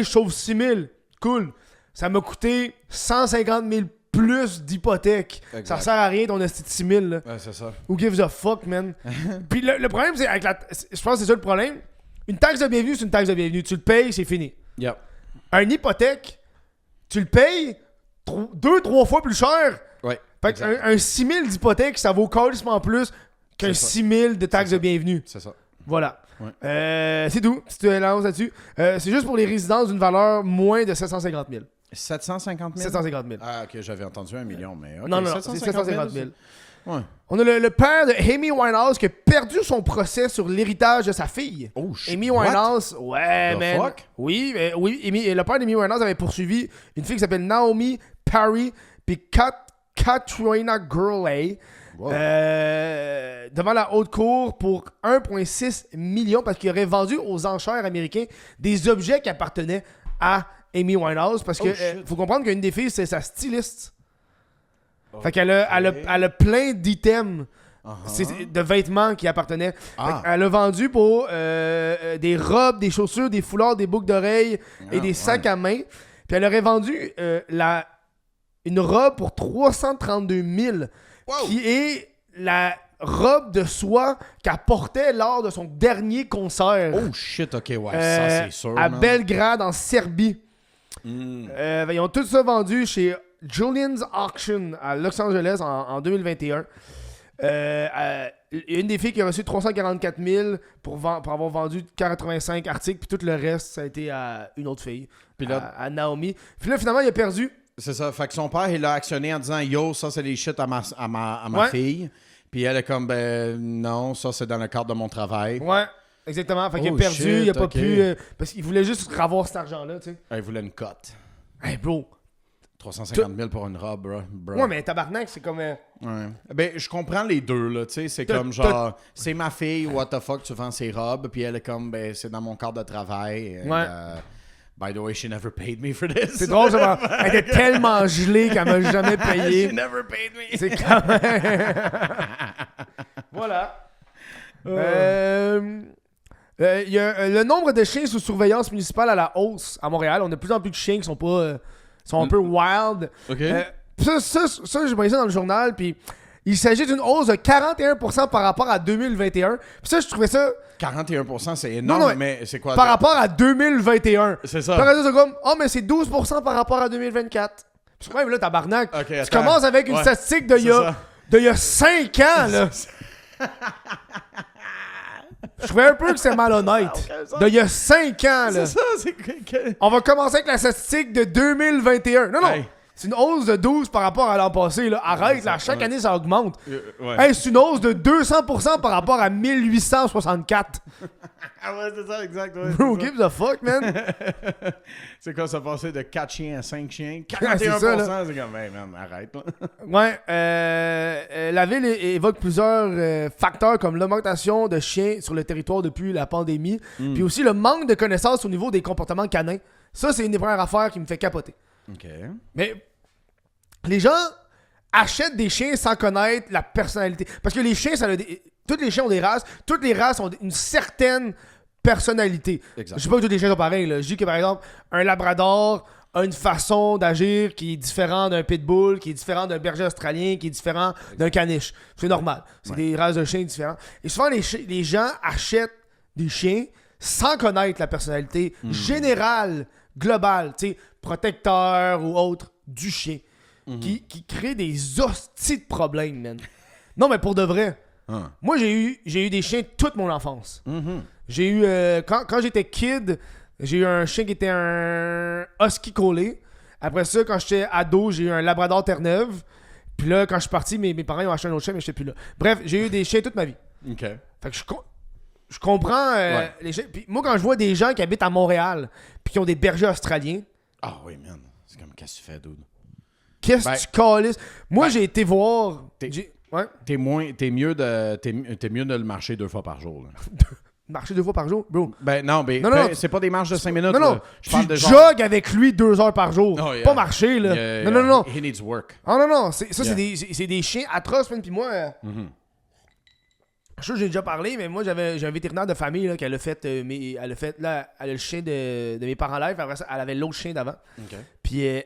sauve 6 000. Cool. Ça m'a coûté 150 000 plus d'hypothèque. Exact. Ça sert à rien ton esti de 6 000. Là. Ouais, c'est ça. Who gives a fuck, man? Puis le problème, c'est avec je pense que c'est ça le problème. Une taxe de bienvenue, c'est une taxe de bienvenue. Tu le payes, c'est fini. Yep. Un hypothèque, tu le payes 2-3 fois plus cher. Ouais. Fait qu'un 6 000 d'hypothèque, ça vaut carrément plus qu'un 6 000 de taxe de bienvenue. C'est ça. Voilà. Ouais. C'est tout. Si tu lances là-dessus. C'est juste pour les résidences d'une valeur moins de 750 000. 750 000? 750 000. Ah, ok, j'avais entendu 1 million, mais... Okay, non, c'est 750 000. Ouais. On a le père de Amy Winehouse qui a perdu son procès sur l'héritage de sa fille. Oh, shit. Amy Winehouse, ouais, man. Fuck? Oui, le père d'Amy Winehouse avait poursuivi une fille qui s'appelle Naomi Parry puis Katrina Gurley devant la haute cour pour 1,6 million parce qu'il aurait vendu aux enchères américains des objets qui appartenaient à Amy Winehouse parce que faut comprendre qu'une des filles, c'est sa styliste. Fait qu'elle a plein d'items de vêtements qui appartenaient. Elle a vendu pour des robes, des chaussures, des foulards, des boucles d'oreilles et des sacs à main. Puis elle aurait vendu une robe pour 332 000 qui est la robe de soie qu'elle portait lors de son dernier concert. Oh shit, ok, ouais, ça c'est sûr. À Belgrade, en Serbie. Ils ont tout ça vendu chez Julian's Auction à Los Angeles en 2021. Une des filles qui a reçu 344 000 pour avoir vendu 85 articles, puis tout le reste, ça a été à une autre fille, puis là, à Naomi. Puis là, finalement, il a perdu. C'est ça. Fait que son père, il l'a actionné en disant « Yo, ça, c'est des shit à ma fille. » Puis elle est comme « Ben non, ça, c'est dans le cadre de mon travail. » Ouais, exactement. Fait qu'il a perdu, il a pas pu... parce qu'il voulait juste avoir cet argent-là, tu sais. Il voulait une cote. Hey, bro. 350 000 pour une robe, bro. Ouais, mais tabarnak, c'est comme... Ouais. Ben, je comprends les deux, là, tu sais. C'est comme genre, c'est ma fille, what the fuck, tu vends ses robes. Puis elle est comme, ben, c'est dans mon cadre de travail. Ouais. By the way, she never paid me for this. C'est drôle, ça. Elle était tellement gelée qu'elle m'a jamais payé. She never paid me. C'est quand même... Voilà. Y a, le nombre de chiens sous surveillance municipale à la hausse à Montréal. On a de plus en plus de chiens qui sont pas... sont un peu wild. OK. Ça j'ai pris ça dans le journal, puis il s'agit d'une hausse de 41% par rapport à 2021. Puis ça, je trouvais ça... 41%, c'est énorme, mais c'est quoi? Par rapport à 2021. C'est ça. Par exemple, c'est comme, mais c'est 12% par rapport à 2024. Puis même là, tabarnak, tu commences avec une statistique d'il y a 5 ans, là. Je trouvais un peu que c'est malhonnête. D'il y a 5 ans, là. C'est ça, c'est... On va commencer avec la statistique de 2021. Non. Hey. C'est une hausse de 12 par rapport à l'an passé. Là. Arrête, là, chaque année, ça augmente. Ouais. Hey, c'est une hausse de 200% par rapport à 1864. Ah ouais, c'est ça, exact. Ouais, Who gives a fuck, man? C'est quoi, ça passait de 4 chiens à 5 chiens? 41%, c'est comme, hey, man, arrête. Ouais, la ville évoque plusieurs facteurs comme l'augmentation de chiens sur le territoire depuis la pandémie, puis aussi le manque de connaissances au niveau des comportements canins. Ça, c'est une des premières affaires qui me fait capoter. OK. Mais les gens achètent des chiens sans connaître la personnalité. Parce que les chiens, tous les chiens ont des races. Toutes les races ont une certaine personnalité. Exact. Je dis pas que tous les chiens sont pareils. Là. Je dis que, par exemple, un labrador a une façon d'agir qui est différente d'un pitbull, qui est différent d'un berger australien, qui est différent d'un caniche. C'est normal. C'est des races de chiens différentes. Et souvent, les gens achètent des chiens sans connaître la personnalité générale, globale, tu sais, protecteur ou autre du chien, qui crée des hosties de problèmes, man. Non, mais pour de vrai. Moi, j'ai eu des chiens toute mon enfance. J'ai eu, quand j'étais kid, j'ai eu un chien qui était un husky collé. Après ça, quand j'étais ado, j'ai eu un labrador Terre-Neuve. Puis là, quand je suis parti, mes parents ont acheté un autre chien, mais j'étais plus là. Bref, j'ai eu des chiens toute ma vie. OK. Fait que je comprends les chiens. Puis moi, quand je vois des gens qui habitent à Montréal puis qui ont des bergers australiens... Ah oui, man. C'est comme, qu'est-ce que tu fais, dude? Qu'est-ce que tu calisses? Moi, j'ai été voir... Ouais. T'es mieux de le marcher 2 fois par jour, là. Marcher 2 fois par jour, bro. Ben non, mais c'est pas des marches de 5 minutes. Non, je parle de jogues avec lui 2 heures par jour. Oh, yeah. Pas marcher, là. Yeah, Non. He needs work. Ah non. C'est des chiens atroces, man. Puis moi... Je sais que j'ai déjà parlé, mais moi, j'ai un vétérinaire de famille là, qu'elle a fait... elle a le chien de mes parents live. Après ça, elle avait l'autre chien d'avant. Okay. Puis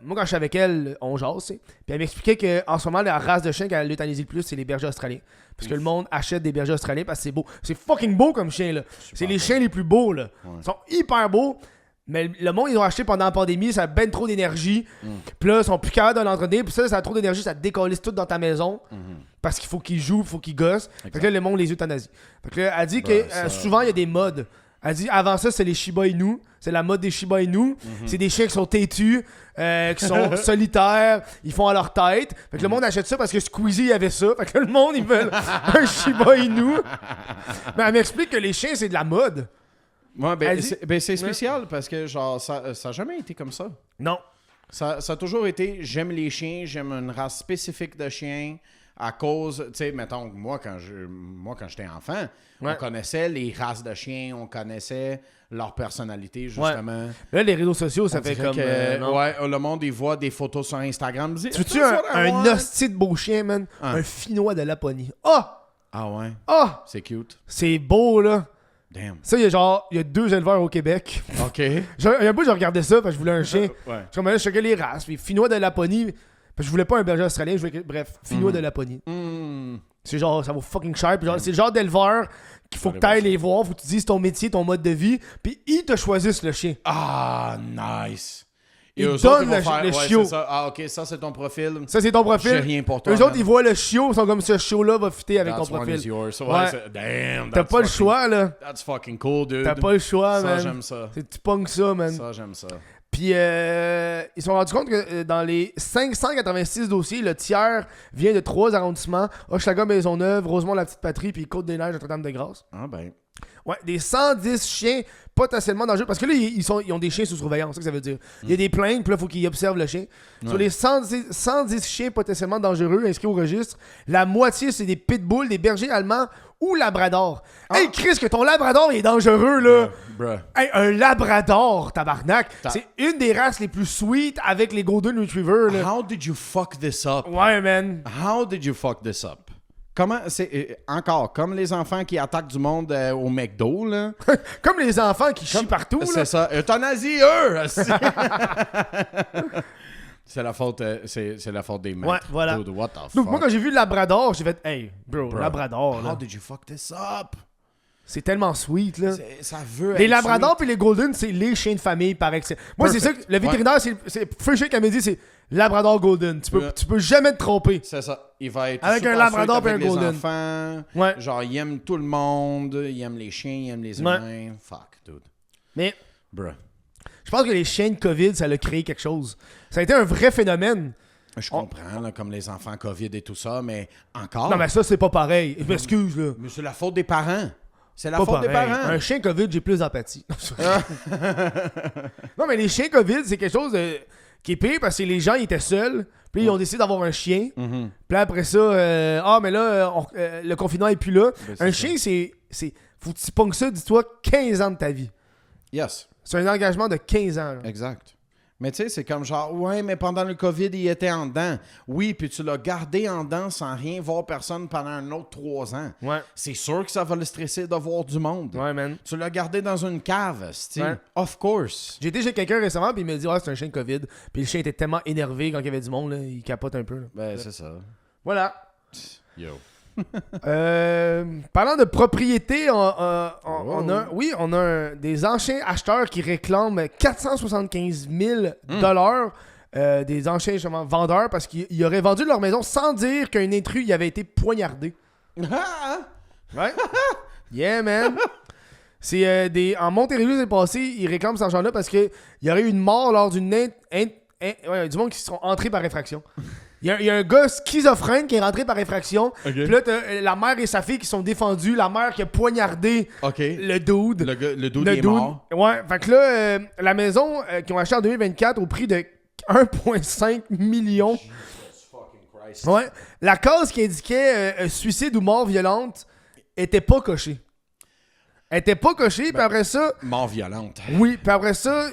moi, quand je suis avec elle, on jase, tu sais. Puis elle m'expliquait qu'en ce moment, la race de chien qu'elle euthanise le plus, c'est les bergers australiens. Parce que le monde achète des bergers australiens parce que c'est beau. C'est fucking beau comme chien, là. C'est les chiens les plus beaux, là. Ouais. Ils sont hyper beaux. Mais le monde, ils l'ont acheté pendant la pandémie, ça a ben trop d'énergie. Puis là, ils sont plus capables de l'entretenir. Puis ça a trop d'énergie, ça te décalisse tout dans ta maison. Parce qu'il faut qu'ils jouent, il faut qu'ils gossent. Fait que là, le monde les euthanasie. Fait que là, elle dit que souvent, il y a des modes. Elle dit, avant ça, c'est les Shiba Inu. C'est la mode des Shiba Inu. C'est des chiens qui sont têtus, qui sont solitaires. Ils font à leur tête. Fait que le monde achète ça parce que Squeezie avait ça. Fait que le monde, ils veulent un Shiba Inu. Mais elle m'explique que les chiens, c'est de la mode. Ouais, c'est spécial parce que genre ça a jamais été comme ça. Non. Ça a toujours été, j'aime les chiens, j'aime une race spécifique de chiens à cause, tu sais, mettons, moi, quand j'étais enfant, on connaissait les races de chiens, on connaissait leur personnalité, justement. Là, les réseaux sociaux, ça On fait dirait comme... que, le monde, il voit des photos sur Instagram. Tu veux-tu un hostie de beau chien, man? Un Finnois de Laponie. Ah ouais? C'est cute. C'est beau, là. Damn. Ça, il y a 2 éleveurs au Québec. OK. Il y a un bout, je regardais ça, parce que je voulais un chien. Ouais. Je checkais les races. Puis Finnois de Laponie, parce que je voulais pas un berger australien, bref, Finnois de Laponie. C'est genre, ça vaut fucking cher. Puis genre, c'est le genre d'éleveur qu'il faut que t'ailles les voir, faut que tu dises ton métier, ton mode de vie, puis ils te choisissent le chien. Ah, nice. Ils donnent le chiot. Ça. Ah, OK, ça, c'est ton profil. Ça, c'est ton profil. J'ai rien pour toi. Eux autres, ils voient le chiot, ils sont comme ce chiot-là va fitter avec That's ton profil. one is yours. Damn, T'as pas le choix, là. That's fucking cool, dude. T'as pas le choix, man. Ça, j'aime ça. Tu ponges ça, man. Ça, j'aime ça. Puis, ils se sont rendus compte que dans les 586 dossiers, le tiers vient de 3 arrondissements: Hochelaga, Maisonneuve, Rosemont-la-Petite-Patrie, puis Côte-des-Neiges, Notre-Dame-de-Grâce. Ah, ben. Ouais, des 110 chiens potentiellement dangereux. Parce que là, ils ont des chiens sous surveillance, c'est ça que ça veut dire. Il y a des plaintes, puis là, il faut qu'ils observent le chien. Sur les 110 chiens potentiellement dangereux inscrits au registre, la moitié, c'est des pitbulls, des bergers allemands ou labradors. Hey, Chris, que ton labrador il est dangereux, là. Bruh. Hey, un labrador, tabarnak. C'est une des races les plus sweet avec les Golden Retriever, là. How did you fuck this up? Ouais, man. How did you fuck this up? Comment, c'est encore, comme les enfants qui attaquent du monde au McDo, là. Comme les enfants qui chient partout, là. C'est ça. Euthanasie, eux! C'est la faute des mecs. Ouais, voilà. Dude, what the fuck? Donc, moi, quand j'ai vu le labrador, j'ai fait, hey, bro. Labrador, là. How did you fuck this up? C'est tellement sweet, là. Ça veut Les être labradors sweet. puis les golden, c'est les chiens de famille par excellence. Moi, c'est ça que le vétérinaire, c'est Free Shake m'a dit, c'est labrador golden. Tu peux jamais te tromper. C'est ça. Il va être avec super un labrador sweet et un avec golden. les enfants. Ouais. Genre, il aime tout le monde. Il aime les chiens, il aime les humains. Fuck, dude. Mais Bruh. je pense que les chiens de COVID, ça a créé quelque chose. Ça a été un vrai phénomène. Je comprends, là, comme les enfants COVID et tout ça, mais encore... Non, mais ça, c'est pas pareil. Je m'excuse, là. Mais c'est la faute des parents. C'est la Pas faute des pareil. parents. Un chien COVID, j'ai plus d'empathie. Non, mais les chiens COVID, c'est quelque chose qui est pire parce que les gens ils étaient seuls. Puis ils ont décidé d'avoir un chien. Mm-hmm. Puis après ça, mais là, le confinement est plus là. Ben, Un chien, c'est. Faut que tu ponges ça, dis-toi, 15 ans de ta vie. Yes, C'est un engagement de 15 ans. Là. exact. Mais tu sais, c'est comme genre, ouais, mais pendant le COVID, il était en dedans. Oui, puis tu l'as gardé en dedans sans rien voir personne pendant un autre 3 ans. Ouais. C'est sûr que ça va le stresser de voir du monde. Ouais, man. Tu l'as gardé dans une cave, c'ti. Ouais. Of course. J'ai été chez quelqu'un récemment, puis il m'a dit, c'est un chien de COVID. Puis le chien était tellement énervé quand il y avait du monde, là, il capote un peu. Là. Ben, c'est ça. Voilà. Yo. Parlant de propriété, on a des anciens acheteurs qui réclament 475 000 $, des anciens justement, vendeurs parce qu'ils auraient vendu leur maison sans dire qu'un intrus y avait été poignardé. Ouais. Yeah, man. C'est en Montérégie, c'est passé, ils réclament cet argent-là parce qu'il y aurait eu une mort lors d'une du monde qui sont entrés par effraction. Il y a un gars schizophrène qui est rentré par effraction. Okay. Puis là, t'as la mère et sa fille qui sont défendues. La mère qui a poignardé le dude. Le dude est mort. Ouais, fait que là, la maison qu'ils ont achetée en 2024 au prix de 1,5 million. Jesus fucking Christ. Ouais. La cause qui indiquait suicide ou mort violente était pas cochée. Elle était pas cochée, puis après ça... Mort violente. Oui, puis après ça,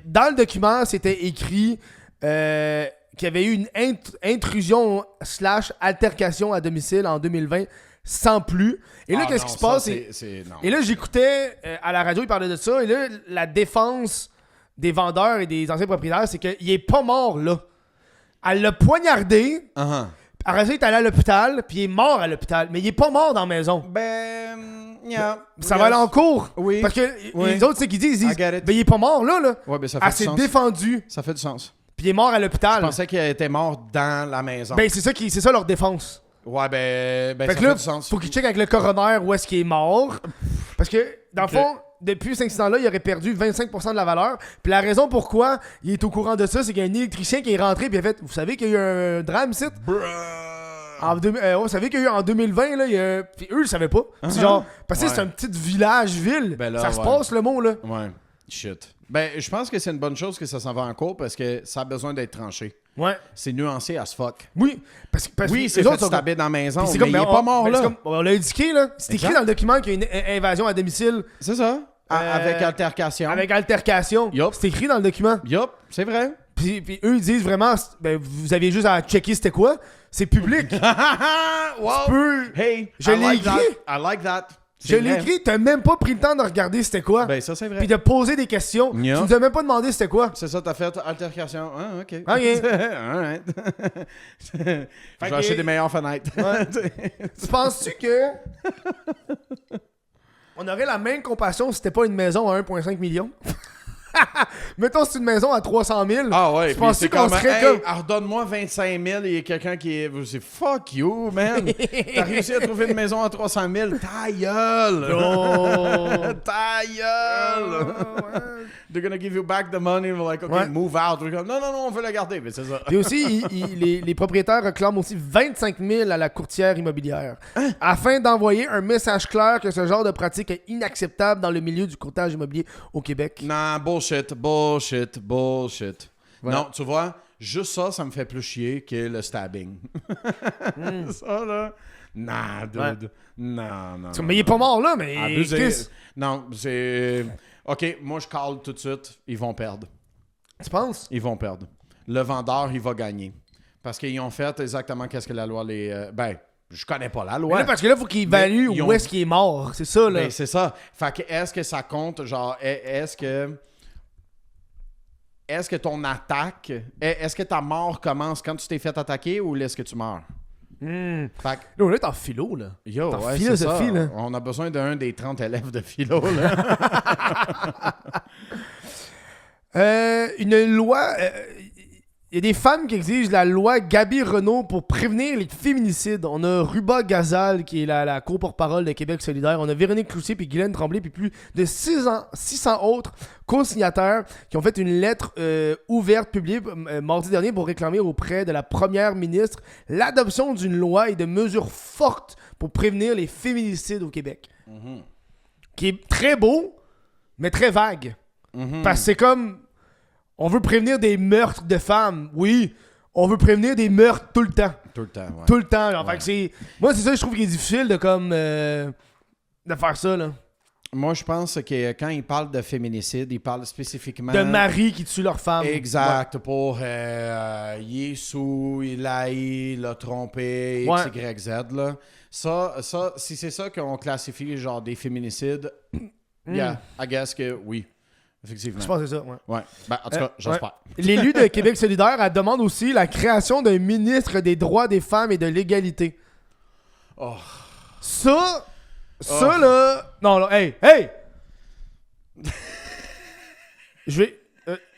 dans le document, c'était écrit... qu'il y avait eu une intrusion / altercation à domicile en 2020 sans plus. Et là, qu'est-ce qui se passe? Et là, j'écoutais à la radio, ils parlaient de ça. Et là, la défense des vendeurs et des anciens propriétaires, c'est qu'il est pas mort là. Elle l'a poignardé. Après ça, il est allé à l'hôpital, puis il est mort à l'hôpital. Mais il est pas mort dans la maison. Ça va aller en cours. Oui. Parce que les autres, c'est qu'ils disent, ben, il est pas mort là. Ouais, ben, ça fait Elle du s'est sens. défendue. Ça fait du sens. Puis il est mort à l'hôpital. Je pensais qu'il était mort dans la maison. Ben, c'est ça leur défense. Ouais, ben Fait ça que fait là, du sens. faut qu'il check avec le coroner où est-ce qu'il est mort. Parce que, dans le fond, depuis cet incident-là, il aurait perdu 25% de la valeur. Puis la raison pourquoi il est au courant de ça, c'est qu'il y a un électricien qui est rentré puis il a fait, vous savez qu'il y a eu un drame ici? Vous savez qu'il y a eu en 2020, là, puis eux, ils le savaient pas. C'est genre, parce que c'est un petit village-ville. Ben là, ça se passe le mot, là. Ouais. Shit. Ben, je pense que c'est une bonne chose que ça s'en va en cours parce que ça a besoin d'être tranché. Ouais. C'est nuancé as fuck. Oui, parce Oui, que c'est les fait autres sont stabber dans la maison, Puis c'est mais comme, il est pas mort là. On l'a indiqué, là. C'est écrit Exact. dans le document qu'il y a une invasion à domicile C'est ça. Avec altercation. avec altercation. Yup. C'est écrit dans le document. Yup, c'est vrai. Puis eux, ils disent vraiment, ben, vous aviez juste à checker c'était quoi. C'est public. Wow. Tu peux... Hey, Je I l'ai like écrit. that. I like that. Je C'est l'ai vrai. écrit, t'as même pas pris le temps de regarder c'était quoi. Ben, ça, c'est vrai. Puis de poser des questions. Yup. Tu nous as même pas demandé c'était quoi. C'est ça, t'as fait altercation. Ah, OK. OK. Alright. Je vais que- acheter des meilleures fenêtres. Ouais. Tu penses-tu que... On aurait la même compassion si c'était pas une maison à 1,5 million? Mettons, c'est une maison à 300 000. Ah ouais, Tu puis penses-tu c'est qu'on comme, serait hey, comme... redonne-moi 25 000 et il y a quelqu'un qui est... C'est fuck you, man. T'as réussi à trouver une maison à 300 000. Ta gueule. Oh. Ta gueule. They're gonna give you back the money. We're like, OK, Ouais. move out. We're comme, non, on veut la garder. Mais c'est ça. Puis aussi, les propriétaires réclament aussi 25 000 à la courtière immobilière afin d'envoyer un message clair que ce genre de pratique est inacceptable dans le milieu du courtage immobilier au Québec. Non, bullshit. Voilà. Non, tu vois, juste ça me fait plus chier que le stabbing. Ça, là... Non, dude. Ouais. Non. Mais il est pas mort là, mais... Abusé. Chris, Non, c'est... OK, moi, je call tout de suite. Ils vont perdre. tu penses? Ils vont perdre. Le vendeur, il va gagner. Parce qu'ils ont fait exactement qu'est-ce que la loi les... ben, je connais pas la Mais loi. là, parce que là, il faut qu'il évalue ils où ont- est-ce qu'il est mort. C'est ça, là. Ben, c'est ça. Fait que est-ce que ça compte, genre, est-ce que ton attaque... Est-ce que ta mort commence quand tu t'es fait attaquer ou est-ce que tu meurs? Hmm. Fait que, Là, on est en philo, là. yo, T'en ouais, philosophie, c'est ça. là. On a besoin d'un des 30 élèves de philo, là. Une loi... Il y a des femmes qui exigent la loi Gabi Renault pour prévenir les féminicides. On a Ruba Gazal, qui est la co-porte-parole de Québec solidaire. On a Véronique Cloutier puis Guylaine Tremblay, puis plus de 600 autres co-signataires qui ont fait une lettre ouverte publiée mardi dernier pour réclamer auprès de la première ministre l'adoption d'une loi et de mesures fortes pour prévenir les féminicides au Québec. Qui est très beau, mais très vague. Parce que c'est comme... On veut prévenir des meurtres de femmes. Oui, on veut prévenir des meurtres tout le temps. Tout le temps, ouais. Tout le temps. Genre, Ouais. fait que c'est... Moi, c'est ça que je trouve qui est difficile de comme... de faire ça, là. Moi, je pense que quand il parle de féminicide, il parle spécifiquement... De maris qui tuent leur femme. Exact, pour il est sous, il l'a trompé, X, Ouais. Y, Z. Là. Ça, si c'est ça qu'on classifie genre des féminicides, yeah, I guess que oui, effectivement. Je pense que c'est ça, ouais. Ouais. Ben, en tout cas, j'espère. L'élu de Québec solidaire elle demande aussi la création d'un ministre des droits des femmes et de l'égalité. Oh. Ça, Oh. là... Non, là, hey! Je vais...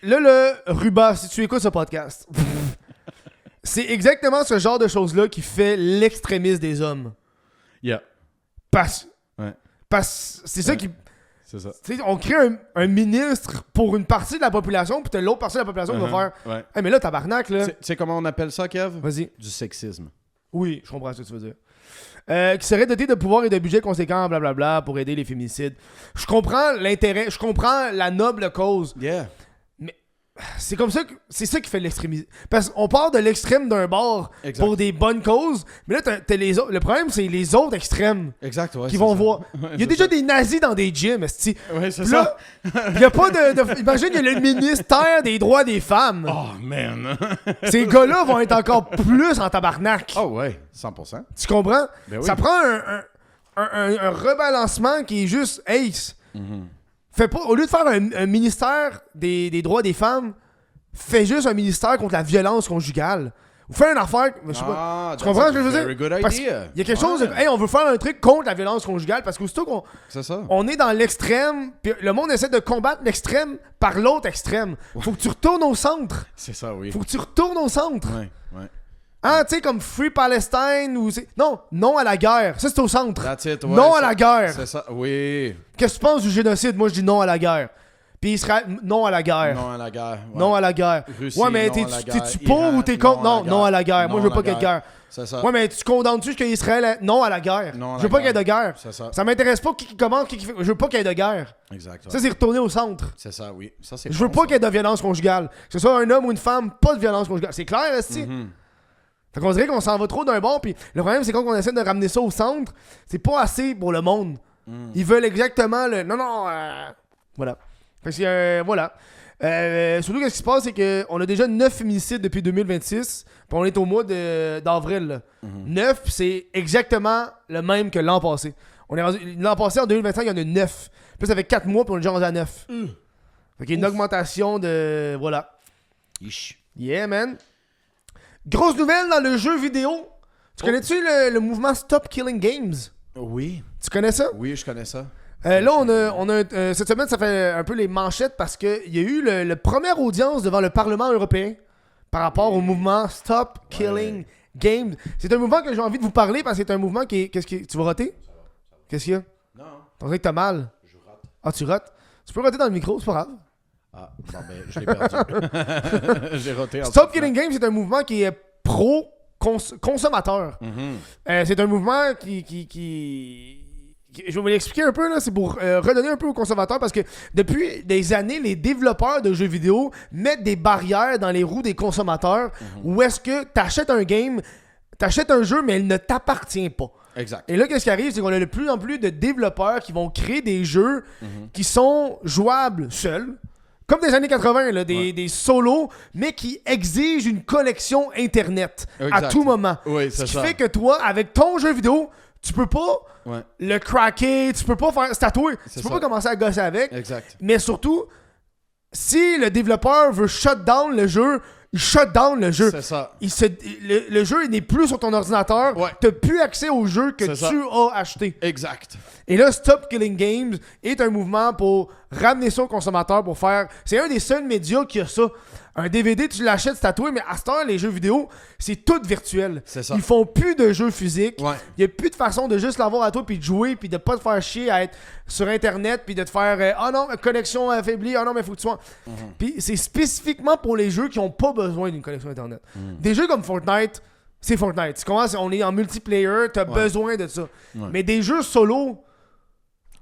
là, le Ruba, si tu écoutes ce podcast, c'est exactement ce genre de choses-là qui fait l'extrémisme des hommes. Yeah, Parce ouais, c'est ça Ouais. qui... c'est ça. Tu sais, on crée un ministre pour une partie de la population, puis t'as l'autre partie de la population qui va faire... Ouais. Hey, mais là, tabarnak, là... Tu sais comment on appelle ça, Kev? Vas-y. Du sexisme. Oui, je comprends ce que tu veux dire. Qui serait doté de pouvoirs et de budgets conséquents, blablabla, pour aider les féminicides. Je comprends l'intérêt, je comprends la noble cause. Yeah. C'est comme ça que c'est ça qui fait l'extrémisme. Parce qu'on part de l'extrême d'un bord Exact. pour des bonnes causes, mais là, t'as les autres. Le problème, c'est les autres extrêmes Exact, ouais. qui c'est vont ça. voir. Il y a c'est déjà ça. des nazis dans des gyms, esti. Ouais, c'est Puis ça. là, il y a pas de... Imagine, il y a le ministère des droits des femmes. Oh, man. Ces gars-là vont être encore plus en tabarnak. Oh, ouais, 100%. Tu comprends? Ben oui. Ça prend un rebalancement qui est juste ace. Fais pas, au lieu de faire un ministère des droits des femmes, fais juste un ministère contre la violence conjugale. Ou fais une affaire... Je sais pas. Tu comprends ce que je veux dire? Very good Parce idea. qu'il y a quelque chose de... Ouais. Hey, on veut faire un truc contre la violence conjugale parce qu'aussitôt qu'on C'est ça. on est dans l'extrême, puis le monde essaie de combattre l'extrême par l'autre extrême. Faut que tu retournes au centre. C'est ça, oui. Faut que tu retournes au centre. Ouais, ouais. Hein, tu sais, comme Free Palestine ou... Non à la guerre. Ça, c'est au centre. That's it, ouais, non ça- à la guerre. C'est ça, oui. Qu'est-ce que tu penses du génocide? Moi, je dis non à la guerre. Puis Israël, non à la guerre. Non à la guerre. Ouais. Non à la guerre. Russie, Ouais, mais non à la guerre. t'es-tu pour Iran, ou t'es contre? non Non à la guerre. Moi, je veux pas non à qu'il y ait de guerre. C'est ça. Ouais, mais tu condamnes-tu qu'Israël... Non à la guerre. Non à Je la veux pas qu'il y ait de guerre. guerre. C'est ça. Ça m'intéresse pas qui commande, qui fait... Je veux pas qu'il y ait de guerre. Exact. Ça, c'est retourner au centre. C'est ça, oui. Ça, c'est Je veux bon, pas ça. qu'il y ait de violence conjugale. Que ce soit un homme ou une femme, pas de violence conjugale. C'est clair, esti? Fait qu'on dirait qu'on s'en va trop d'un bord, puis le problème, c'est quand on essaie de ramener ça au centre, c'est pas assez pour le monde. Ils veulent exactement le... Non, voilà. Fait que voilà. Surtout, qu'est-ce qui se passe, c'est qu'on a déjà 9 féminicides depuis 2026, puis on est au mois d'avril. Là. 9, c'est exactement le même que l'an passé. L'an passé, en 2025, il y en a 9. Puis ça fait 4 mois, puis on est déjà rendu à 9. Fait qu'il y a une augmentation de... Voilà. Ish. Yeah, man. Grosse nouvelle dans le jeu vidéo. Tu connais-tu le mouvement Stop Killing Games? Oui. Tu connais ça? Oui, je connais ça. Là, on a cette semaine, ça fait un peu les manchettes parce qu'il y a eu le première audience devant le Parlement européen par rapport au mouvement Stop Killing Games. C'est un mouvement que j'ai envie de vous parler parce que c'est un mouvement qui est... Qu'est-ce que tu vas roter? Qu'est-ce qu'il y a? Non. T'en sais que t'as mal? Je rate. Ah, tu rotes? Tu peux roter dans le micro, c'est pas grave. Ah, bon, ben, je l'ai perdu. J'ai roté. Stop Killing Games, c'est un mouvement qui est pro-consommateur. C'est un mouvement qui... Je vais vous l'expliquer un peu, là, c'est pour redonner un peu aux consommateurs parce que depuis des années, les développeurs de jeux vidéo mettent des barrières dans les roues des consommateurs où est-ce que t'achètes un game, t'achètes un jeu, mais il ne t'appartient pas. Exact. Et là, qu'est-ce qui arrive, c'est qu'on a de plus en plus de développeurs qui vont créer des jeux qui sont jouables seuls. Comme des années 80, là, des solos, mais qui exigent une connexion Internet à tout moment. Oui, c'est Ce qui ça. fait que toi, avec ton jeu vidéo, tu peux pas le craquer, tu peux pas faire tatouer, tu peux pas commencer à gosser avec. Exact. Mais surtout, si le développeur veut shut down le jeu, il shut down le jeu. C'est ça. Le jeu il n'est plus sur ton ordinateur. Ouais. T'as plus accès au jeu que C'est tu as acheté. Exact. Et là, Stop Killing Games est un mouvement pour ramener ça au consommateur, pour faire... C'est un des seuls médias qui a ça. Un DVD, tu l'achètes, c'est tatoué, mais à cette heure, les jeux vidéo, c'est tout virtuel. C'est ça. Ils font plus de jeux physiques. Ouais. Il n'y a plus de façon de juste l'avoir à toi, puis de jouer, puis de pas te faire chier à être sur Internet, puis de te faire « Ah non, connexion affaiblie, ah non, mais faut que tu sois... Puis c'est spécifiquement pour les jeux qui n'ont pas besoin d'une connexion Internet. Des jeux comme Fortnite, c'est Fortnite. Tu commences, on est en multiplayer, t'as besoin de ça. Ouais. Mais des jeux solo...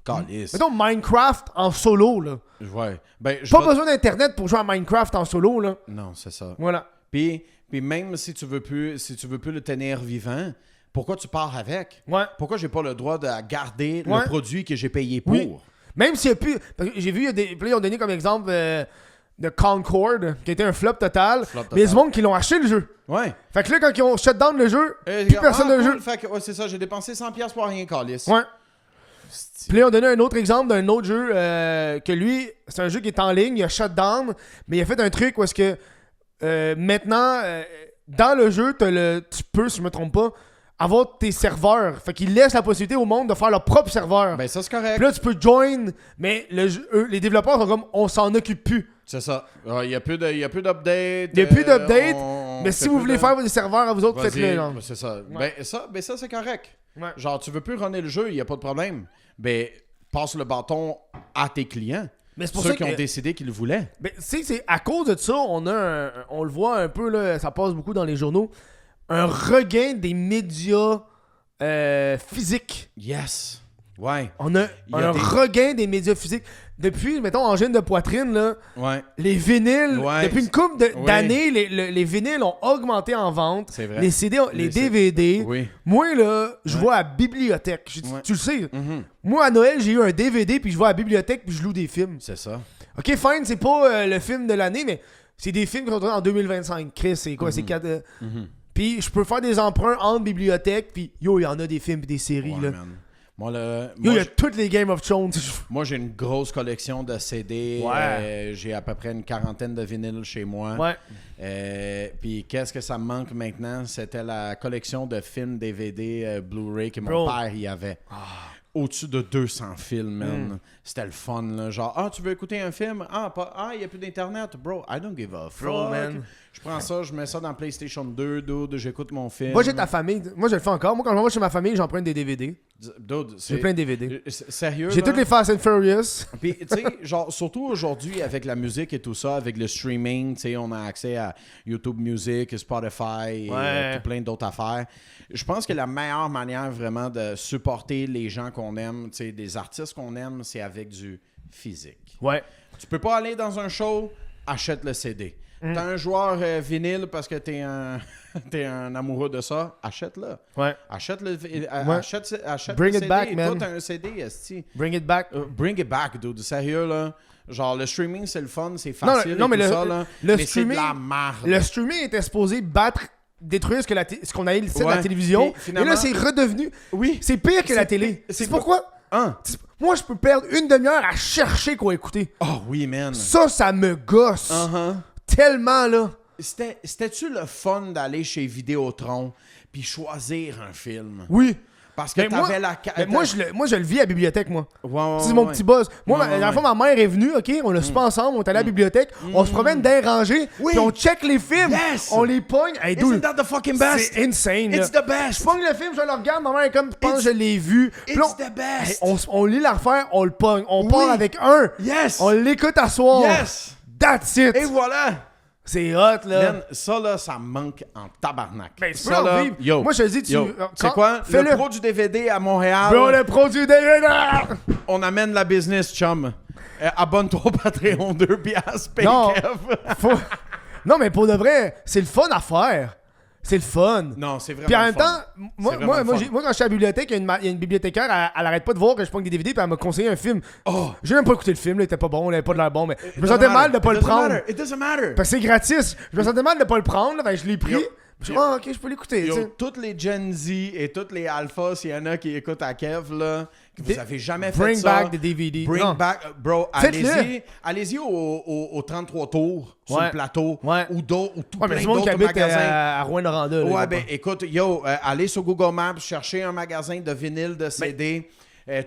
Calice. Mettons Minecraft en solo, là. Ouais. Ben, Pas besoin d'Internet pour jouer à Minecraft en solo, là. Non, c'est ça. Voilà. Puis même si tu veux plus le tenir vivant, pourquoi tu pars avec? Ouais. Pourquoi j'ai pas le droit de garder Ouais. le produit que j'ai payé pour? Oui. Même s'il y a plus... Parce que j'ai vu, puis là, ils ont donné comme exemple de Concord, qui a été un flop total. Mais il y a du monde qui l'ont acheté, le jeu. Ouais. Fait que là, quand ils ont shut down le jeu, plus personne n'a le jeu. Fait que, ouais, c'est ça, j'ai dépensé 100$ pour rien, calice. Ouais. Puis là, ils ont donné un autre exemple d'un autre jeu que lui, c'est un jeu qui est en ligne, il a shut down, mais il a fait un truc où est-ce que maintenant, dans le jeu, tu peux, si je me trompe pas, avoir tes serveurs. Fait qu'il laisse la possibilité au monde de faire leur propre serveur. Ben ça, c'est correct. Puis là, tu peux join, mais les développeurs sont comme, on s'en occupe plus. C'est ça. Il n'y a plus d'update. Il n'y a plus d'update, mais si vous voulez faire des serveurs à vous autres, Vas-y, faites-le. Là. c'est ça. Ouais. Ben ça, c'est correct. Ouais. Genre, tu veux plus runner le jeu, il n'y a pas de problème. Ben, passe le bâton à tes clients. Mais c'est pour Ceux ça qui que... ont décidé qu'ils le voulaient. Ben, c'est à cause de ça, on le voit un peu, là, ça passe beaucoup dans les journaux, un regain des médias physiques. Yes. Ouais. On a Il y a un des- regain des médias physiques. Depuis, mettons, angine de poitrine, là, Ouais. les vinyles, Ouais. depuis une couple Oui. d'années, les vinyles ont augmenté en vente. C'est vrai. Les CD, les Les DVD. Oui. Moi, là, je Ouais. vais à la bibliothèque. Ouais. Tu le sais. Mhm. Moi, à Noël, j'ai eu un DVD, puis je vais à la bibliothèque, puis je loue des films. C'est ça. Ok, fine, c'est pas le film de l'année, mais c'est des films qui sont tournés en 2025. Chris, c'est quoi? C'est 4... Mhm. Puis je peux faire des emprunts entre bibliothèques, puis yo, il y en a des films et des séries, Ouais, là. man. Moi, Yo, il moi, y a toutes les Game of Thrones. moi, j'ai une grosse collection de CD. Ouais. J'ai à peu près une quarantaine de vinyles chez moi. Ouais. Puis qu'est-ce que ça me manque maintenant? C'était la collection de films DVD Blu-ray que mon Bro. père y avait. Au-dessus de 200 films, man. C'était le fun, là. Genre, tu veux écouter un film? Il n'y a plus d'Internet. Bro, I don't give a fuck. Bro, man. Je prends ça, je mets ça dans PlayStation 2, dude, j'écoute mon film. Moi, j'ai ta famille. Moi, je le fais encore. Moi, quand je vais chez ma famille, j'emprunte des DVD. Dude, J'ai plein de DVD. Sérieux, J'ai là? toutes les Fast and Furious. Puis, tu sais, genre, surtout aujourd'hui, avec la musique et tout ça, avec le streaming, tu sais, on a accès à YouTube Music, Spotify, et tout plein d'autres affaires. Je pense que la meilleure manière vraiment de supporter les gens qu'on aime, tu sais, des artistes qu'on aime, c'est avec du physique. Ouais. Tu peux pas aller dans un show, achète le CD. T'as un joueur vinyle parce que t'es un amoureux de ça, achète-le. Ouais. Achète-le. Achète Bring le it CD. back, man. Toi, t'as un CD, esti. Bring it back. Bring it back, dude. Sérieux, là. Genre, le streaming, c'est le fun, c'est facile non, mais et tout le- ça, là. le Mais streaming- c'est de la merde. Le streaming était supposé détruire ce qu'on a laissé de Ouais. la télévision. Puis, finalement- Et là, c'est redevenu. Oui. C'est pire que la C'est télé. pire- c'est C'est pas- pourquoi? Hein? Moi, je peux perdre une demi-heure à chercher quoi écouter. Oh, oui, man. Ça me gosse. Uh-huh. Tellement, là. C'était-tu le fun d'aller chez Vidéotron puis choisir un film? Oui. Parce que Mais moi, t'avais la... mais moi, je le vis à la bibliothèque, moi. Ouais, C'est mon petit buzz. Moi, Ouais, la dernière ouais. fois, ma mère est venue, OK? On a soupé ensemble, on est allé à la bibliothèque, on se promène dans les rangées, Oui. puis on check les films. Yes. On les pogne. Hey, Isn't dude, that the fucking best? c'est insane, là. It's the best! Je pogne le film, je le regarde, ma mère est comme, je pense It's- que je l'ai vu. Puis là, It's the best! hey, on lit l'affaire, on le pogne. On part Oui. avec un. Yes! On l'écoute à soir. Yes! That's it. Et voilà! C'est hot, là. Man, ça, là, ça me manque en tabarnak. Ben, tu peux ça, en là, vivre. yo, Moi, je te dis, tu... yo, c'est quoi? Fais-le. Le pro du DVD à Montréal, Bro, le produit DVD. on amène la business, chum. Abonne-toi au Patreon 2 piastres, paye Non. Kev. Faut- Non, mais pour de vrai, c'est le fun à faire. C'est le fun. Non, c'est vraiment Puis en le même fun. temps, moi, C'est vraiment le fun. quand je suis à la bibliothèque, il y a une bibliothécaire, elle arrête pas de voir que je prends des DVD, puis elle m'a conseillé un film. Oh. J'ai même pas écouté le film, là, il était pas bon, il avait pas de l'air bon, mais je me It doesn't sentais mal matter. de pas It le doesn't prendre. matter. It doesn't matter. Parce que c'est gratis. Je me sentais mal de pas le prendre, là, fait que je l'ai pris. Yo. Puis je suis ok, je peux l'écouter. tu Yo, sais. toutes les Gen Z et toutes les Alphas, s'il y en a qui écoutent à Kev, là, que vous avez jamais fait Bring ça. back the DVD. Bring Non. back, bro, Faites-le. allez-y au 33 tours sur Ouais. le plateau Ouais. ou tout Ouais, mais plein c'est le monde qui d'autres habite magasins. à Rouyn-Noranda. là, Ouais, ils vont ben pas. écoute, allez sur Google Maps, cherchez un magasin de vinyle, de CD,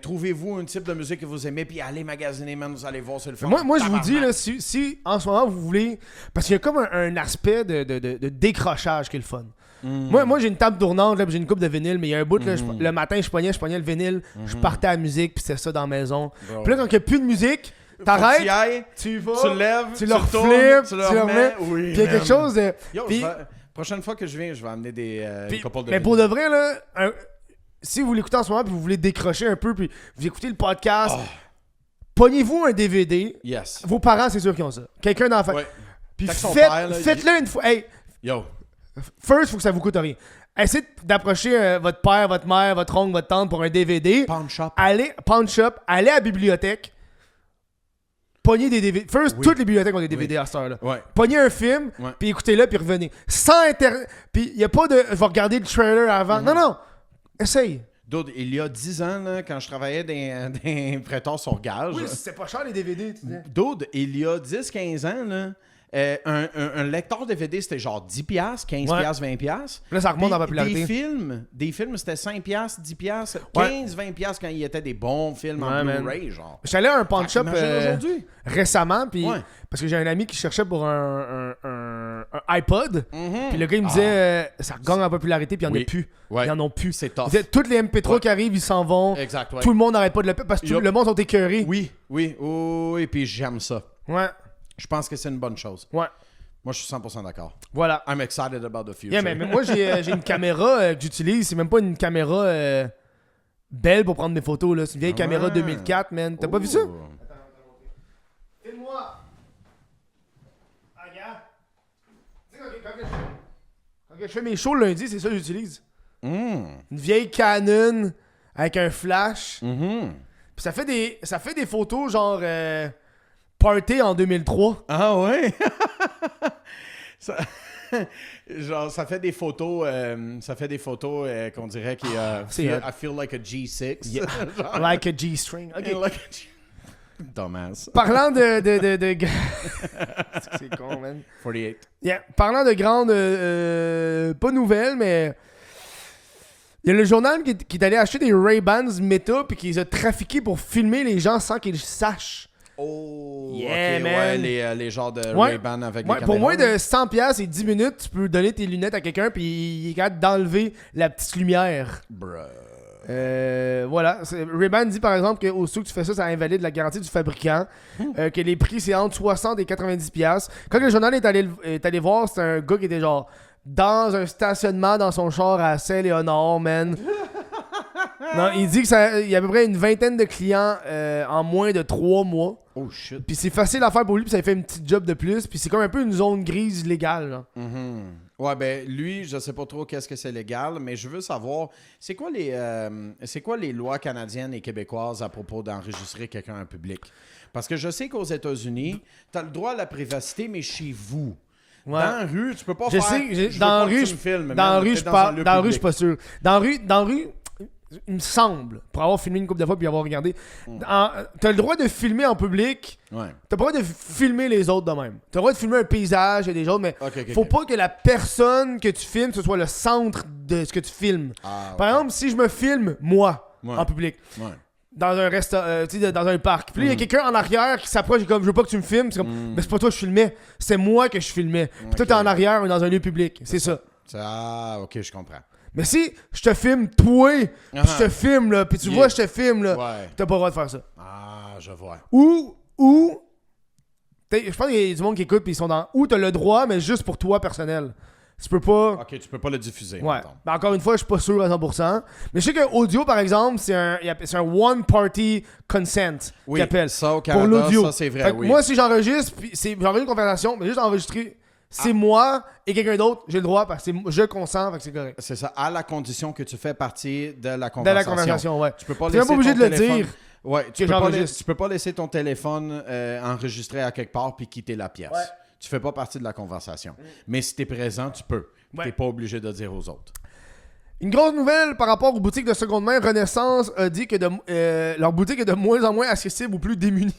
trouvez-vous un type de musique que vous aimez, puis allez magasiner, man, vous allez voir, c'est le fun. Moi, je vous dis, Tabarnak. là, si en ce moment vous voulez. Parce qu'il y a comme un aspect de décrochage qui est le fun. Moi j'ai une table tournante, là, puis j'ai une coupe de vinyle, mais il y a un bout, là, le matin, je pognais le vinyle, je partais à la musique, puis c'était ça dans la maison. Bro. Puis là, quand il n'y a plus de musique, Faut que t'arrêtes, tu y ailles, tu y vas, tu le lèves, tu le retournes, reflippes, tu le remets. Oui, puis il y a quelque man. chose de. Yo, puis- prochaine fois que je viens, je vais amener des puis- couples de mais pour de vrai, là, si vous l'écoutez en ce moment, puis vous voulez décrocher un peu, puis vous écoutez le podcast, pognez-vous un DVD. Yes. Vos parents, c'est sûr qu'ils ont ça. Quelqu'un dans la famille. Ouais. Puis Fait que son père, là, faites-le une fois. Hey, Yo. first, faut que ça vous coûte rien. Essayez d'approcher votre père, votre mère, votre oncle, votre tante pour un DVD. Pawn shop. Allez, pawn shop, allez à la bibliothèque. Pognez des DVD. First, Oui. toutes les bibliothèques ont des DVD à cette heure-là. Ouais. Pognez un film, Ouais. puis écoutez-le, puis revenez. Sans internet. Puis il n'y a pas de. Je vais regarder le trailer avant. Non, non. Essaye. Dude, il y a 10 ans, là, quand je travaillais dans un prêteur sur gage, Oui, c'est pas cher les DVD. Tu sais. dude, il y a 10-15 ans, là, un lecteur DVD, c'était genre 10$, 15$, Ouais. 20$. Là, ça remonte en Puis popularité. Des films, c'était 5$, 10$, Ouais. 20$ quand il y était des bons films en Ouais, man. Blu-ray, genre. Je suis allé à un pawn shop Imagine aujourd'hui. récemment, puis Ouais. parce que j'ai un ami qui cherchait pour un iPod, Mhm. puis le gars il me disait ça gagne en popularité, puis il n'y en Oui. a plus. Ouais. Ils en ont plus. C'est tough. Il disait, toutes les MP3 Ouais. qui arrivent, ils s'en vont. Exact, ouais. Tout le monde n'arrête pas de le parce que Yup. le monde sont écœurés. Oui, oui, puis j'aime ça. Ouais, Je pense que c'est une bonne chose. ouais. Moi, je suis 100% d'accord. Voilà. I'm excited about the future. Yeah, mais moi, j'ai une caméra que j'utilise. C'est même pas une caméra belle pour prendre mes photos. Là. C'est une vieille caméra Ouais. 2004, man. T'as pas vu ça? Ooh. Filme-moi. Regarde. Tu sais, quand je fais mes shows le lundi, c'est ça que j'utilise. Mm. Une vieille Canon avec un flash. Mhm. Puis ça fait des photos genre party en 2003. Ah ouais? ça... Genre, ça fait des photos, qu'on dirait qu'il c'est feel, hot. I feel like a G6. Yeah. Genre, Like a G-string. Ok. like a G... Dumbass. Parlant de... C'est con, man. 48. Yeah. Parlant de grandes... pas nouvelles, mais... Il y a le journal qui est allé acheter des Ray-Bans Meta puis qui les a trafiqués pour filmer les gens sans qu'ils sachent. Oh, Yeah, ok, man. ouais, les genres de Ouais. Ray-Ban avec Ouais, les pour caméras. moins de 100$ et 10 minutes, tu peux donner tes lunettes à quelqu'un puis il est capable d'enlever la petite lumière. Bruh. Voilà. Ray-Ban dit par exemple que aussitôt que tu fais ça, ça invalide la garantie du fabricant. Que les prix c'est entre 60 et 90$. Quand le journal est allé voir, c'était un gars qui était genre dans un stationnement dans son char à Saint-Léonard, man. Non, il dit qu'il y a à peu près une vingtaine de clients en moins de 3 mois. Oh shit. Puis c'est facile à faire pour lui, puis ça lui fait une petite job de plus. Puis c'est comme un peu une zone grise légale. Là. Ouais, ben lui, je sais pas trop qu'est-ce que c'est légal, mais je veux savoir, c'est quoi les lois canadiennes et québécoises à propos d'enregistrer quelqu'un en public? Parce que je sais qu'aux États-Unis, t'as le droit à la privacité, mais chez vous. Ouais. Dans la rue, tu peux pas Je faire... sais, je veux dans la pas que rue, tu me filmes, dans la man, rue, t'es je dans un parle. lieu Dans la rue, je suis public. pas sûr. Dans la rue, il me semble, pour avoir filmé une couple de fois puis avoir regardé, t'as le droit de filmer en public. Ouais. T'as pas le droit de filmer les autres de même. T'as le droit de filmer un paysage et des autres, mais Ok, faut pas que la personne que tu filmes, ce soit le centre de ce que tu filmes. Ah, Par ok. exemple, si je me filme, moi, Ouais. en public, Ouais. dans un restaurant, tu sais, dans un parc. Puis là, il y a quelqu'un en arrière qui s'approche et comme, je veux pas que tu me filmes. C'est comme, mais c'est pas toi que je filmais, c'est moi que je filmais. Puis toi, t'es en arrière dans un lieu public. C'est ça. Ah, ok, je comprends. Mais si je te filme, toi, puis je te filme, là, puis tu Yeah. vois, je te filme, là, Ouais. t'as pas le droit de faire ça. Ah, je vois. Ou, je pense qu'il y a du monde qui écoute, puis ils sont dans, ou t'as le droit, mais juste pour toi, personnel. Tu peux pas... Ok, tu peux pas le diffuser. Ouais. mettons. Ben, encore une fois, je suis pas sûr à 100%. Mais je sais que audio, par exemple, c'est un one-party consent Oui, qu'ils appellent. ça au Pour Canada, l'audio. ça c'est vrai, Fait que oui. moi, si j'enregistre, puis j'enregistre une conversation, mais juste enregistrer, c'est moi et quelqu'un d'autre, j'ai le droit parce que je consens, fait que c'est correct. C'est ça, à la condition que tu fais partie de la Dans conversation. la conversation, ouais. Tu peux pas T'es même pas obligé ton de le téléphone- dire. Ouais, que j'enregistre. tu peux pas laisser ton téléphone enregistré à quelque part puis quitter la pièce. Ouais. Tu fais pas partie de la conversation. Mais si t'es présent, tu peux. Ouais. T'es pas obligé de dire aux autres. Une grosse nouvelle par rapport aux boutiques de seconde main, Renaissance a dit que leur boutique est de moins en moins accessible aux plus démunis.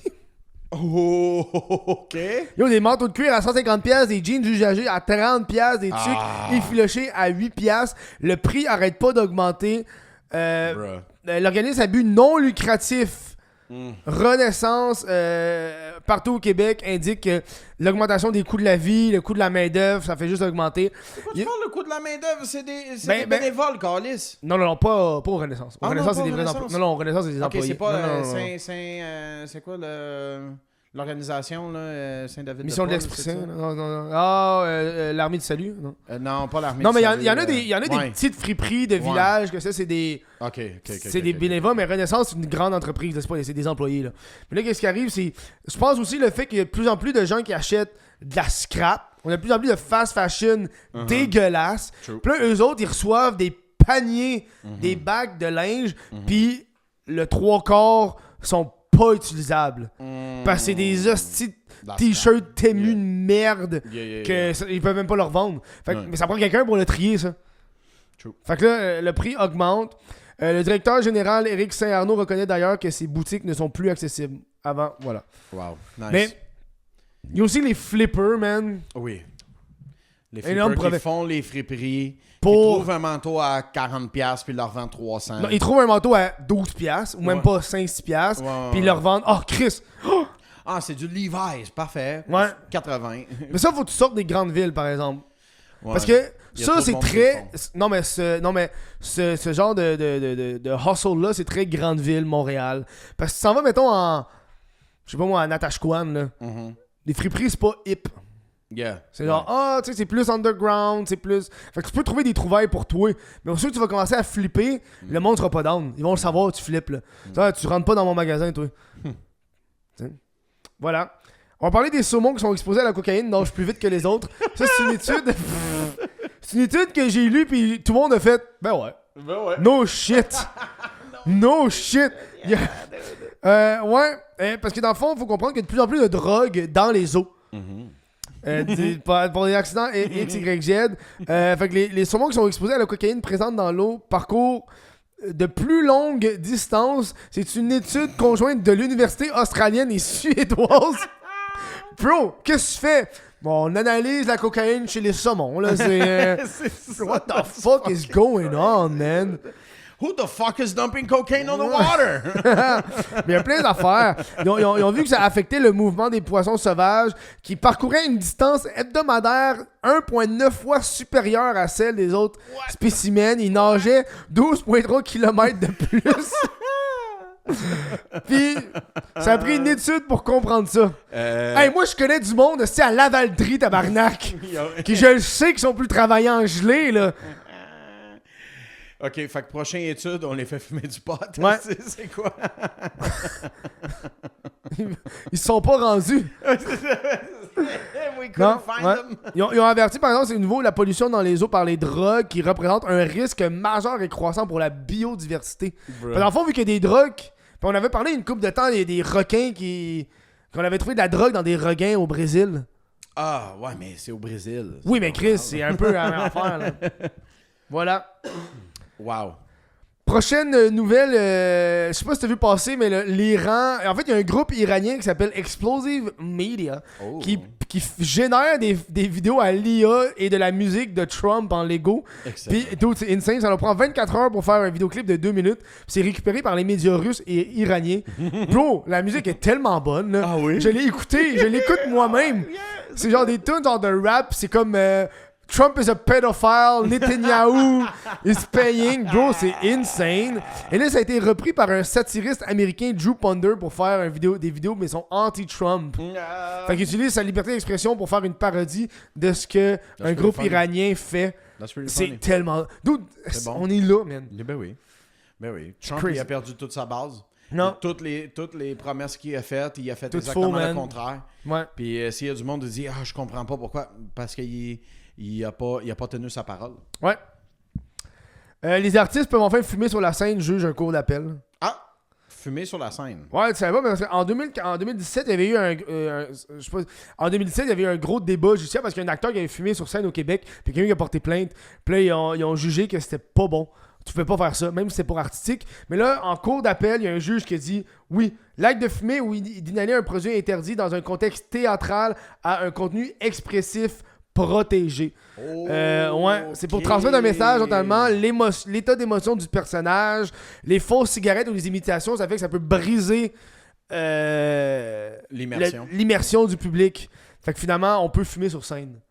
Oh, ok. Ils ont des manteaux de cuir à 150$, des jeans usagés à 30$, des trucs effilochés à 8$. Le prix arrête pas d'augmenter. Bruh. L'organisme à but non lucratif Renaissance, partout au Québec, indique que l'augmentation des coûts de la vie, le coût de la main-d'œuvre, ça fait juste augmenter. Pourquoi tu parles le coût de la main-d'œuvre? C'est des Ben, bénévoles, Carlis. Non, pas au Renaissance. Au Ah non, Renaissance, c'est pas des au vrais Renaissance. employés. Non, au Renaissance, c'est des Ok, employés. c'est pas. Non. C'est quoi l'organisation, là, Saint-David Mission de Paul, l'Esprit c'est Saint. ça? Non. l'Armée du Salut. Non, Non, pas l'armée. non du mais il Salut, y en a des ouais. petites friperies de villages, que ça, c'est des. Ok. C'est des bénévoles, mais Renaissance, c'est une grande entreprise, là, c'est des employés. Là. Mais là, qu'est-ce qui arrive, c'est. Je pense aussi le fait qu'il y a de plus en plus de gens qui achètent de la scrap. On a de plus en plus de fast fashion dégueulasse. True. Puis là, eux autres, ils reçoivent des paniers, des bacs de linge, puis le 3/4 sont pas utilisables. Parce que c'est des hosties La t-shirts témus Yeah. de merde Yeah. que ils peuvent même pas leur vendre. Fait que- Ouais. Mais ça prend quelqu'un pour le trier, ça. True. Fait que là, le prix augmente. Le directeur général Éric Saint-Arnaud reconnaît d'ailleurs que ces boutiques ne sont plus accessibles. Avant, voilà. Wow. Nice. Mais il y a aussi les flippers, man. Oui. Les Énorme flippers qui brevet. font les friperies, Pour- qui trouvent un manteau à 40$ puis ils leur vendent 300$. Non, ils trouvent un manteau à 12$ ou même Ouais. pas 5-6$, Ouais, puis ils le revendent. Oh, Chris! Ah, c'est du Levi's, parfait. Ouais. 80. Mais ça, faut que tu sortes des grandes villes, par exemple. Ouais. Parce que Il y a ça, trop de c'est monde qui très. le font. Non, mais ce genre de hustle-là, c'est très grande ville, Montréal. Parce que tu s'en vas, mettons, en. Je sais pas moi, à Natashquan, là. Mhm. Les friperies, c'est pas hip. Yeah. C'est genre, tu sais, c'est plus underground, c'est plus. Fait que tu peux trouver des trouvailles pour toi. Mais au que tu vas commencer à flipper, le monde sera pas down. Ils vont le savoir, tu flippes, là. Ça, tu rentres pas dans mon magasin, toi. T'sais. Voilà. On va parler des saumons qui sont exposés à la cocaïne, nagent plus vite que les autres. Ça, c'est une étude. C'est une étude que j'ai lue, puis tout le monde a fait. Ben ouais. No shit. No shit. Ouais. Parce que dans le fond, il faut comprendre qu'il y a de plus en plus de drogue dans les eaux. Pour des accidents X, Y, Z. Fait que les saumons qui sont exposés à la cocaïne présente dans l'eau parcourent de plus longues distances. C'est une étude conjointe de l'université australienne et suédoise. Bro, qu'est-ce que tu fais? Bon, on analyse la cocaïne chez les saumons. Là, c'est. What the fuck is going on, man? Who the fuck is dumping cocaine on the water? Mais il y a plein d'affaires. Ils ont vu que ça affectait le mouvement des poissons sauvages qui parcouraient une distance hebdomadaire 1,9 fois supérieure à celle des autres spécimens. Ils nageaient 12,3 km de plus. Puis, ça a pris une étude pour comprendre ça. Hey, moi, je connais du monde, c'est à Lavaltrie, tabarnak, qui, je le sais, qui sont plus travaillants en gelée, là. OK, fait que prochaine étude, on les fait fumer du pot. Ouais. C'est quoi? Ils se sont pas rendus. We couldn't Non, find ouais. them. Ils ont averti, par exemple, c'est nouveau, la pollution dans les eaux par les drogues qui représente un risque majeur et croissant pour la biodiversité. Dans le fond, vu qu'il y a des drogues, puis on avait parlé une couple de temps des requins qu'on avait trouvé de la drogue dans des requins au Brésil. Ah, ouais, mais c'est au Brésil. Oui, mais Chris, c'est un peu la même affaire, là. Voilà. Wow. Prochaine nouvelle, je sais pas si t'as vu passer, mais l'Iran... En fait, il y a un groupe iranien qui s'appelle Explosive Media qui génère des vidéos à l'IA et de la musique de Trump en Lego. Puis, dude, c'est insane. Ça leur prend 24 heures pour faire un vidéoclip de 2 minutes. Puis c'est récupéré par les médias russes et iraniens. Bro, la musique est tellement bonne. Là. Ah oui? Je l'ai écouté. Je l'écoute moi-même. C'est genre des tunes genre de rap. C'est comme... Trump is a pedophile, Netanyahu is paying. Bro, c'est insane. Et là, ça a été repris par un satiriste américain, Drew Ponder, pour faire des vidéos, mais ils sont anti-Trump. Fait qu'il utilise sa liberté d'expression pour faire une parodie de ce que un groupe iranien fait. C'est tellement... Dude, bon. On est là, man. Ben oui. Ben oui. Trump, il a perdu toute sa base. Non. Toutes les promesses qu'il a faites, il a fait tout exactement faux, le contraire. Ouais. Puis s'il y a du monde qui dit « Ah, je comprends pas pourquoi. » Parce qu'il a pas tenu sa parole. Ouais. Les artistes peuvent enfin fumer sur la scène, juge un cours d'appel. Ah! Fumer sur la scène. Ouais, tu savais pas, parce qu'en 2017, il y avait eu je sais pas, en 2017, il y avait eu un gros débat judiciaire parce qu'il y a un acteur qui avait fumé sur scène au Québec, puis quelqu'un qui a porté plainte. Puis là, ils ont jugé que c'était pas bon. Tu pouvais pas faire ça, même si c'est pour artistique. Mais là, en cours d'appel, il y a un juge qui a dit oui, l'acte de fumer ou d'inhaler un produit interdit dans un contexte théâtral a un contenu expressif protégé. Ouais, c'est pour transmettre un message, notamment l'état d'émotion du personnage, les fausses cigarettes ou les imitations, ça fait que ça peut briser l'immersion du public. Fait que finalement, on peut fumer sur scène.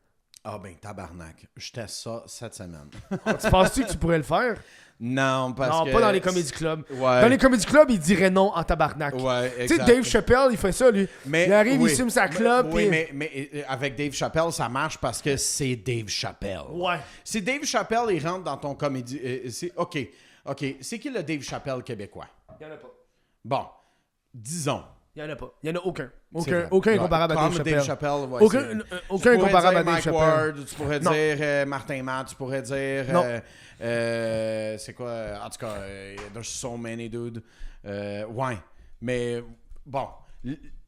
Ah ben tabarnak, je teste ça cette semaine. Tu penses-tu que tu pourrais le faire? Non, parce que... Non, pas dans les comédie clubs. Ouais. Dans les comédie clubs, il dirait non en tabarnak. Ouais, tu sais, Dave Chappelle, il fait ça, lui. Il arrive, il fume sa clope. Oui, mais avec Dave Chappelle, ça marche parce que c'est Dave Chappelle. Ouais. Si Dave Chappelle, il rentre dans ton comédie... OK. C'est qui le Dave Chappelle québécois? Il n'y en a pas. Bon, disons. Il n'y en a pas. Il n'y en a aucun. Aucun comparable à Dave Chappelle. Ouais, aucun comparable à Dave Chappelle. Ward, tu pourrais dire Martin Matt, tu pourrais dire... c'est quoi? En tout cas, there's so many, dude. Ouais. Mais, bon.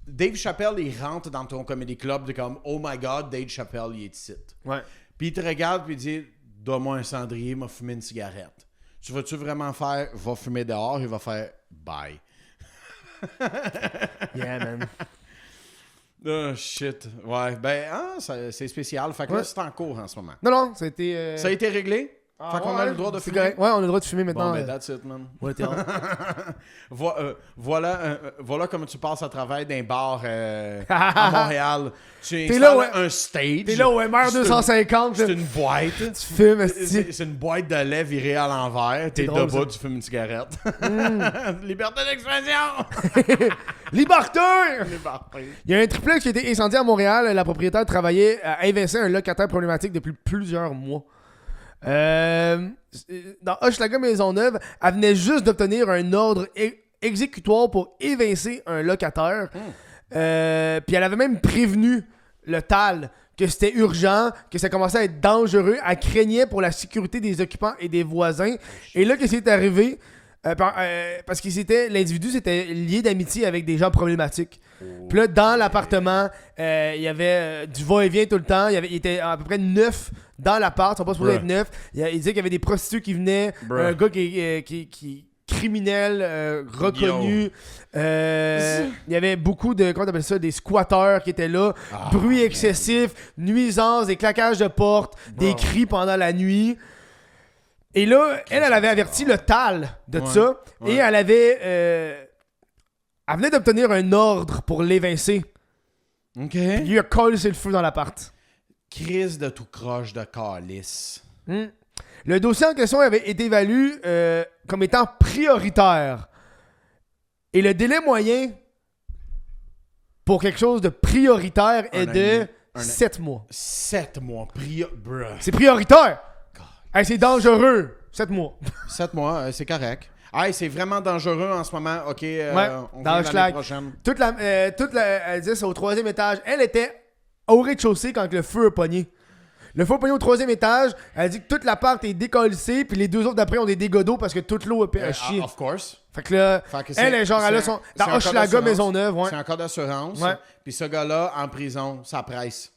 Dave Chappelle, il rentre dans ton comedy club de comme, oh my God, Dave Chappelle, il est ici. Ouais. Puis il te regarde puis il dit, donne-moi un cendrier, m'a fumé une cigarette. Tu vas-tu vraiment faire, va fumer dehors, il va faire, bye. Yeah, man. Oh shit. Ouais, c'est spécial. Fait que là, c'est en cours en ce moment. Non, ça a été... Ça a été réglé? Fait qu'on a le droit de fumer? Correct. Ouais, on a le droit de fumer maintenant. Bon, ben, that's it, man. Ouais, t'es voilà comment tu passes à travers d'un bar à Montréal. Tu t'es là, ouais. un stage. T'es là au MR 250. C'est une boîte. Tu fumes, c'est une boîte de lait virée à l'envers. T'es drôle, debout, ça. tu fumes une cigarette. Liberté d'expression! Liberté! Liberté. Il y a un triplex qui a été incendié à Montréal. La propriétaire travaillait à évincer un locataire problématique depuis plusieurs mois. Dans Hochelaga Maisonneuve, elle venait juste d'obtenir un ordre exécutoire pour évincer un locataire. Puis elle avait même prévenu le TAL que c'était urgent, que ça commençait à être dangereux. Elle craignait pour la sécurité des occupants et des voisins. Et là, qu'est-ce qui est arrivé? Parce que l'individu s'était lié d'amitié avec des gens problématiques. Puis là, dans l'appartement, il y avait du va-et-vient tout le temps. Il était à peu près 9 dans l'appart. Ils sont pas supposés être 9. Il disait qu'il y avait des prostituées qui venaient. Un gars qui criminel reconnu. Il y avait beaucoup de, comment t'appelles ça, des squatteurs qui étaient là. Bruit excessif, nuisances, des claquages de portes, des cris pendant la nuit. Et là, elle avait averti le TAL de ça. Ouais. Et elle avait... elle venait d'obtenir un ordre pour l'évincer. OK. Puis lui a collé le feu dans l'appart. Crise de tout croche de calice. Le dossier en question avait été évalué comme étant prioritaire. Et le délai moyen pour quelque chose de prioritaire est de 7 mois. 7 mois. Bruh. C'est prioritaire! Hey, c'est dangereux! 7 mois. 7 mois, c'est correct. Hey, c'est vraiment dangereux en ce moment. OK, on dans le fait l'année schlag. prochaine. Elle disait c'est au 3e étage. Elle était au rez-de-chaussée quand le feu a pogné. Le feu a pogné au 3e étage. Elle dit que toute l'appart est décollissée, puis les 2 autres d'après ont des dégâts d'eau parce que toute l'eau a chié. Of course. Fait que là, elle est genre, elle a son. Dans Hochelaga, Maisonneuve, ouais. C'est un cas d'assurance. Ouais. Puis ce gars-là, en prison, ça presse.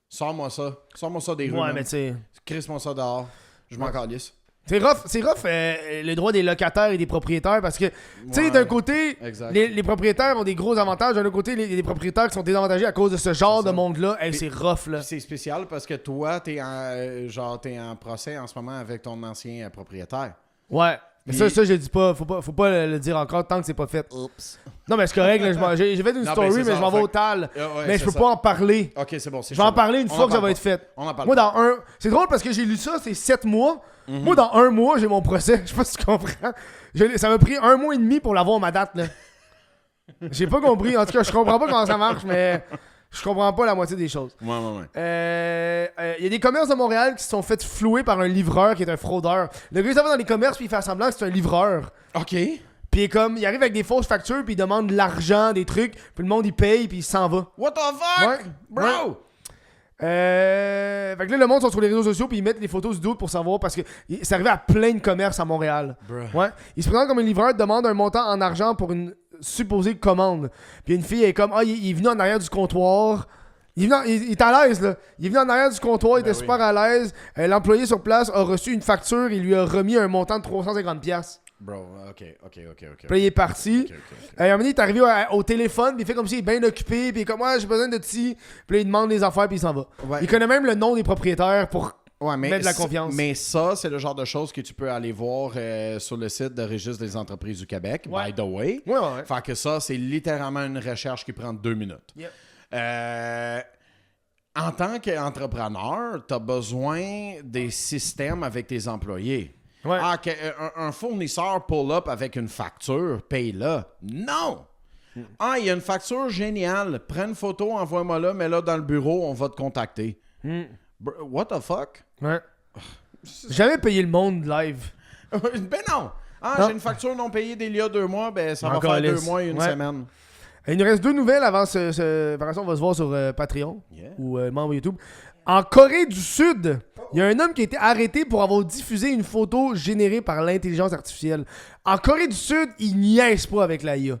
Sors-moi ça. Sors-moi ça des rues. Ouais, man. mais tu sais. Crisse-moi ça dehors. Je m'en calisse. C'est rough le droit des locataires et des propriétaires parce que, tu sais, Ouais. d'un côté, Exact. les propriétaires ont des gros avantages, d'un autre côté, les propriétaires qui sont désavantagés à cause de ce genre de monde-là, hey, c'est rough, là. Puis c'est spécial parce que toi, t'es en procès en ce moment avec ton ancien propriétaire. Ouais. Mais Puis- ça, je le dis pas. Faut pas le dire encore tant que c'est pas fait. Oups. Non, mais c'est correct, là, j'ai fait une Non, story, ben, c'est mais ça, je m'en vais fait- au TAL. Ouais, Mais je peux c'est pas ça. en parler. OK, c'est bon. Je vais en parler une fois que ça va être fait. On en parle Moi, pas. dans un... C'est drôle parce que j'ai lu ça, c'est 7 mois. Moi, dans 1 mois, j'ai mon procès. Je sais pas si tu comprends. Ça m'a pris 1 mois et demi pour l'avoir ma date, là. J'ai pas compris. En tout cas, je comprends pas comment ça marche, mais je comprends pas la moitié des choses. Ouais. Il y a des commerces de Montréal qui se sont fait flouer par un livreur qui est un fraudeur. Le gars, il s'en va dans les commerces puis il fait semblant que c'est un livreur. OK. Puis il arrive avec des fausses factures puis il demande de l'argent, des trucs. Puis le monde, il paye puis il s'en va. What the fuck? Ouais. Bro! Ouais. Fait que là, le monde sont sur les réseaux sociaux puis ils mettent les photos du doute pour savoir parce que c'est arrivé à plein de commerces à Montréal. Bruh. Ouais. Il se présente comme un livreur, demande un montant en argent pour une supposée commande. Puis une fille est comme, il est venu en arrière du comptoir. Il est à l'aise, là. Il est venu en arrière du comptoir, il était super à l'aise. L'employé sur place a reçu une facture, il lui a remis un montant de 350$. Bro, OK. Puis là, il est parti. Ok. À un moment donné, il est arrivé au téléphone, puis il fait comme s'il est bien occupé, puis il est comme, j'ai besoin de ti. Puis là, il demande les affaires, puis il s'en va. Ouais. Il connaît même le nom des propriétaires pour Ouais, mais mettre de la confiance. Mais ça, c'est le genre de choses que tu peux aller voir sur le site de Registre des entreprises du Québec, Ouais. by the way. Ouais. Fait que ça, c'est littéralement une recherche qui prend 2 minutes. Yep. En tant qu'entrepreneur, tu as besoin des systèmes avec tes employés. Ouais. Un fournisseur pull-up avec une facture, paye-la. Non! Il y a une facture géniale. Prends une photo, envoie-moi là, mets-la dans le bureau, on va te contacter. What the fuck? Ouais. Jamais payé le monde live. Ben non! Non. J'ai une facture non payée d'il y a 2 mois, ben ça va Encore faire 2 lisse. mois et une Ouais. semaine. Il nous reste 2 nouvelles avant Par contre, on va se voir sur Patreon Yeah. ou membre YouTube. En Corée du Sud, il y a un homme qui a été arrêté pour avoir diffusé une photo générée par l'intelligence artificielle. En Corée du Sud, ils niaisent pas avec la IA.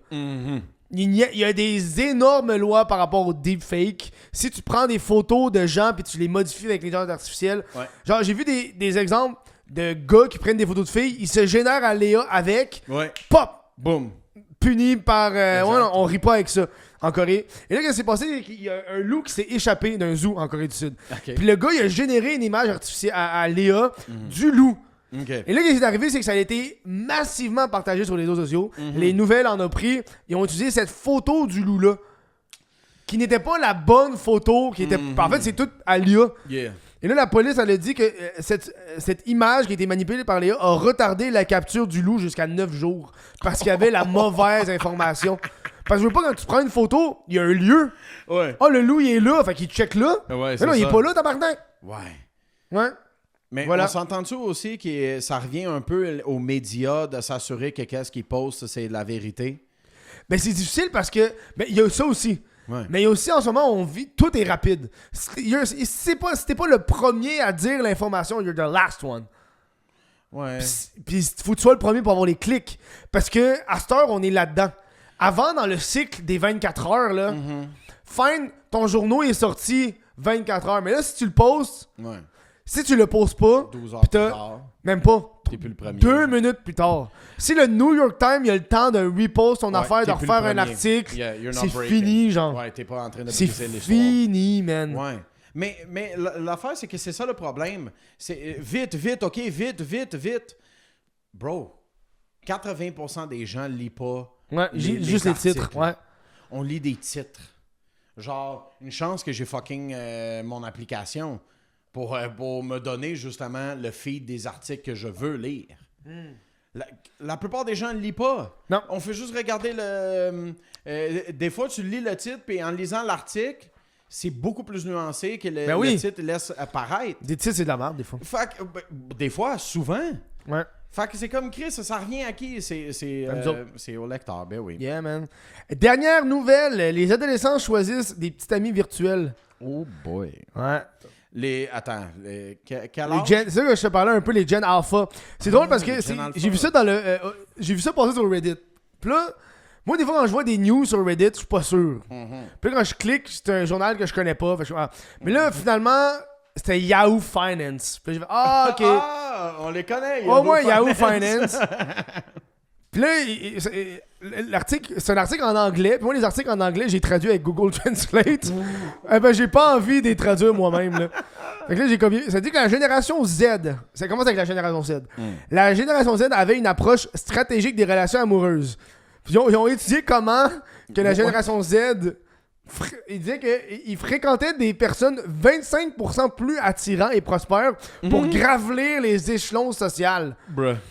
Il y a des énormes lois par rapport au deepfake. Si tu prends des photos de gens puis tu les modifies avec l'intelligence artificielle, Ouais. genre j'ai vu des exemples de gars qui prennent des photos de filles, ils se génèrent à l'IA avec, Ouais. pop, Boom. puni par... Exact. ouais, non, on rit pas avec ça en Corée. Et là, ce qui s'est passé, c'est qu'il y a un loup qui s'est échappé d'un zoo en Corée du Sud. OK. Puis le gars, il a généré une image artificielle à l'IA du loup. OK. Et là, ce qui est arrivé, c'est que ça a été massivement partagé sur les réseaux sociaux. Les nouvelles en ont pris. Ils ont utilisé cette photo du loup-là, qui n'était pas la bonne photo. Qui était... En fait, c'est tout à l'IA. Yeah. Et là, la police, elle a dit que cette image qui a été manipulée par l'IA a retardé la capture du loup jusqu'à 9 jours. Parce qu'il y avait la mauvaise information. Parce que je veux pas, quand tu prends une photo, il y a un lieu. Ouais. Le loup, il est là. Fait qu'il check là. Ouais, Mais c'est non, il est ça. pas là, tabarnak. Ouais. Ouais. Mais Voilà. on s'entend-tu aussi que ça revient un peu aux médias de s'assurer que qu'est-ce qu'ils postent, c'est la vérité? Ben, c'est difficile parce que. Ben, il y a ça aussi. Ouais. Mais il y a aussi, en ce moment, on vit. Tout est rapide. Si t'es pas le premier à dire l'information, you're the last one. Ouais. Puis faut que tu sois le premier pour avoir les clics. Parce que, à cette heure, on est là-dedans. Avant, dans le cycle des 24 heures, là, fine, ton journaux est sorti 24 heures. Mais là, si tu le postes, Ouais. si tu le postes pas, 12 heures pis plus t'as- tard, même pas. t'es plus le premier. 2 minutes plus tard. Si le New York Times, il a le temps de repost ton Ouais, affaire, t'es de plus refaire le un premier. article, Yeah, you're not c'est breaking. fini, genre. Ouais, t'es pas en train de C'est briser l'histoire. fini, man. Ouais. Mais l'affaire, c'est que c'est ça le problème. C'est vite, OK, vite. Bro, 80% des gens ne lisent pas juste les titres. articles. Ouais. On lit des titres. Genre, une chance que j'ai fucking mon application pour me donner justement le feed des articles que je veux lire. La plupart des gens ne lisent pas. Non. On fait juste regarder le... des fois, tu lis le titre, puis en lisant l'article, c'est beaucoup plus nuancé que le titre laisse apparaître. Des titres, c'est de la merde, des fois. Fait que, des fois, souvent. Ouais. Fait que c'est comme Chris, ça sert rien à qui? C'est au lecteur, ben oui. Yeah, man. Dernière nouvelle, les adolescents choisissent des petits amis virtuels. Oh boy. Ouais. Attends, quel Les âge? c'est ça que je te parlais un peu, les Gen Alpha. C'est drôle parce que j'ai vu ça dans le. J'ai vu ça passer sur Reddit. Puis là, moi, des fois, quand je vois des news sur Reddit, je suis pas sûr. Puis là, quand je clique, c'est un journal que je connais pas. Fait que mais là, finalement, c'était Yahoo Finance. Puis là, j'ai fait, ok. Ah, on les connaît. Au moins, Yahoo Finance. Puis là, l'article, c'est un article en anglais. Puis moi, les articles en anglais, j'ai traduit avec Google Translate. J'ai pas envie de les traduire moi-même. Là. Fait que là, j'ai copié. Ça dit que la génération Z, ça commence avec la génération Z. La génération Z avait une approche stratégique des relations amoureuses. Puis ils ont étudié comment que la génération Z, il disait qu'ils fréquentaient des personnes 25% plus attirants et prospères pour graveler les échelons sociaux.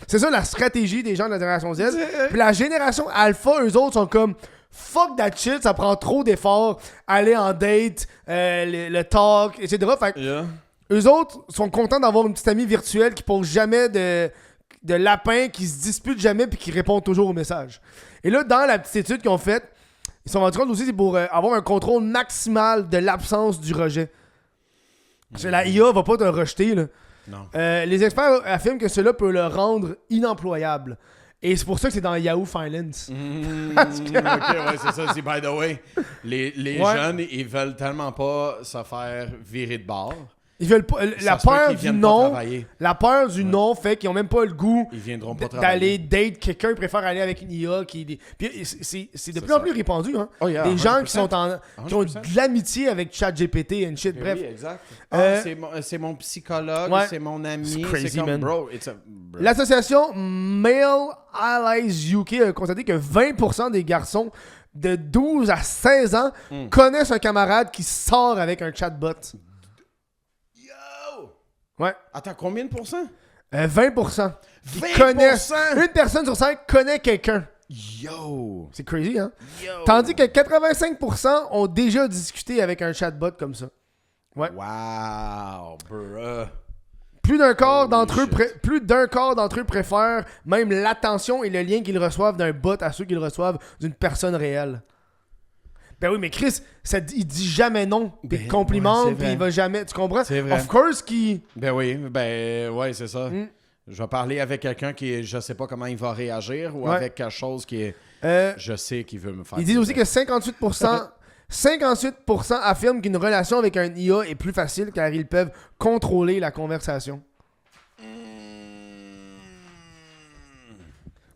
C'est ça la stratégie des gens de la génération Z. Puis la génération Alpha, eux autres sont comme fuck that shit, ça prend trop d'efforts, aller en date, le talk, etc. Fait que eux autres sont contents d'avoir une petite amie virtuelle qui pose jamais de lapin, qui se dispute jamais puis qui répond toujours aux messages. Et là, dans la petite étude qu'ils ont faite, ils se sont rendus compte aussi que c'est pour avoir un contrôle maximal de l'absence du rejet. Parce que la IA va pas te rejeter. Là. Non. Les experts affirment que cela peut le rendre inemployable. Et c'est pour ça que c'est dans Yahoo Finance. Ok, ouais, c'est ça. C'est by the way. Les jeunes, ils veulent tellement pas se faire virer de bord. Ils veulent pas. La peur du non fait qu'ils ont même pas le goût ils viendront pas d'aller date quelqu'un. Ils préfèrent aller avec une IA qui. Puis c'est de plus en plus répandu, hein. Oh, yeah, des 100%. gens qui ont de l'amitié avec ChatGPT et shit. Mais bref. oui, exact. C'est mon psychologue, c'est mon ami. C'est crazy, c'est comme, man. bro. L'association Male Allies UK a constaté que 20% des garçons de 12 à 16 ans connaissent un camarade qui sort avec un chatbot. Ouais. Attends, combien de pourcents? 20%. 20%? Une personne sur 5 connaît quelqu'un. Yo! C'est crazy, hein? Yo! Tandis que 85% ont déjà discuté avec un chatbot comme ça. Ouais. Wow, bruh. Plus d'un quart d'entre eux préfèrent même l'attention et le lien qu'ils reçoivent d'un bot à ceux qu'ils reçoivent d'une personne réelle. Ben oui, mais Chris, il dit jamais non. Puis il complimente, puis il va jamais. Tu comprends? C'est vrai. Of course qu'il. Ben oui, ouais, c'est ça. Je vais parler avec quelqu'un qui, je sais pas comment il va réagir ou avec quelque chose qui est. Je sais qu'il veut me faire. Il dit aussi que 58% affirment qu'une relation avec un IA est plus facile car ils peuvent contrôler la conversation.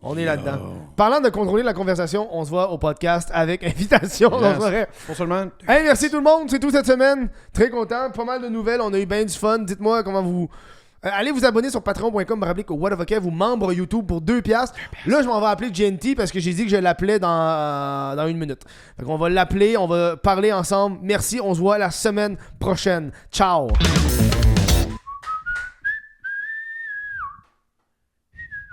On est là-dedans. Parlant de contrôler la conversation, on se voit au podcast avec invitation. Yes. Pour seulement... Hey, merci tout le monde. C'est tout cette semaine. Très content. Pas mal de nouvelles. On a eu bien du fun. Dites-moi comment vous... allez vous abonner sur patreon.com/au What of Kev ou membre YouTube pour 2$. Là, je m'en vais appeler GNT parce que j'ai dit que je l'appelais dans 1 minute. Fait qu'on va l'appeler. On va parler ensemble. Merci. On se voit la semaine prochaine. Ciao.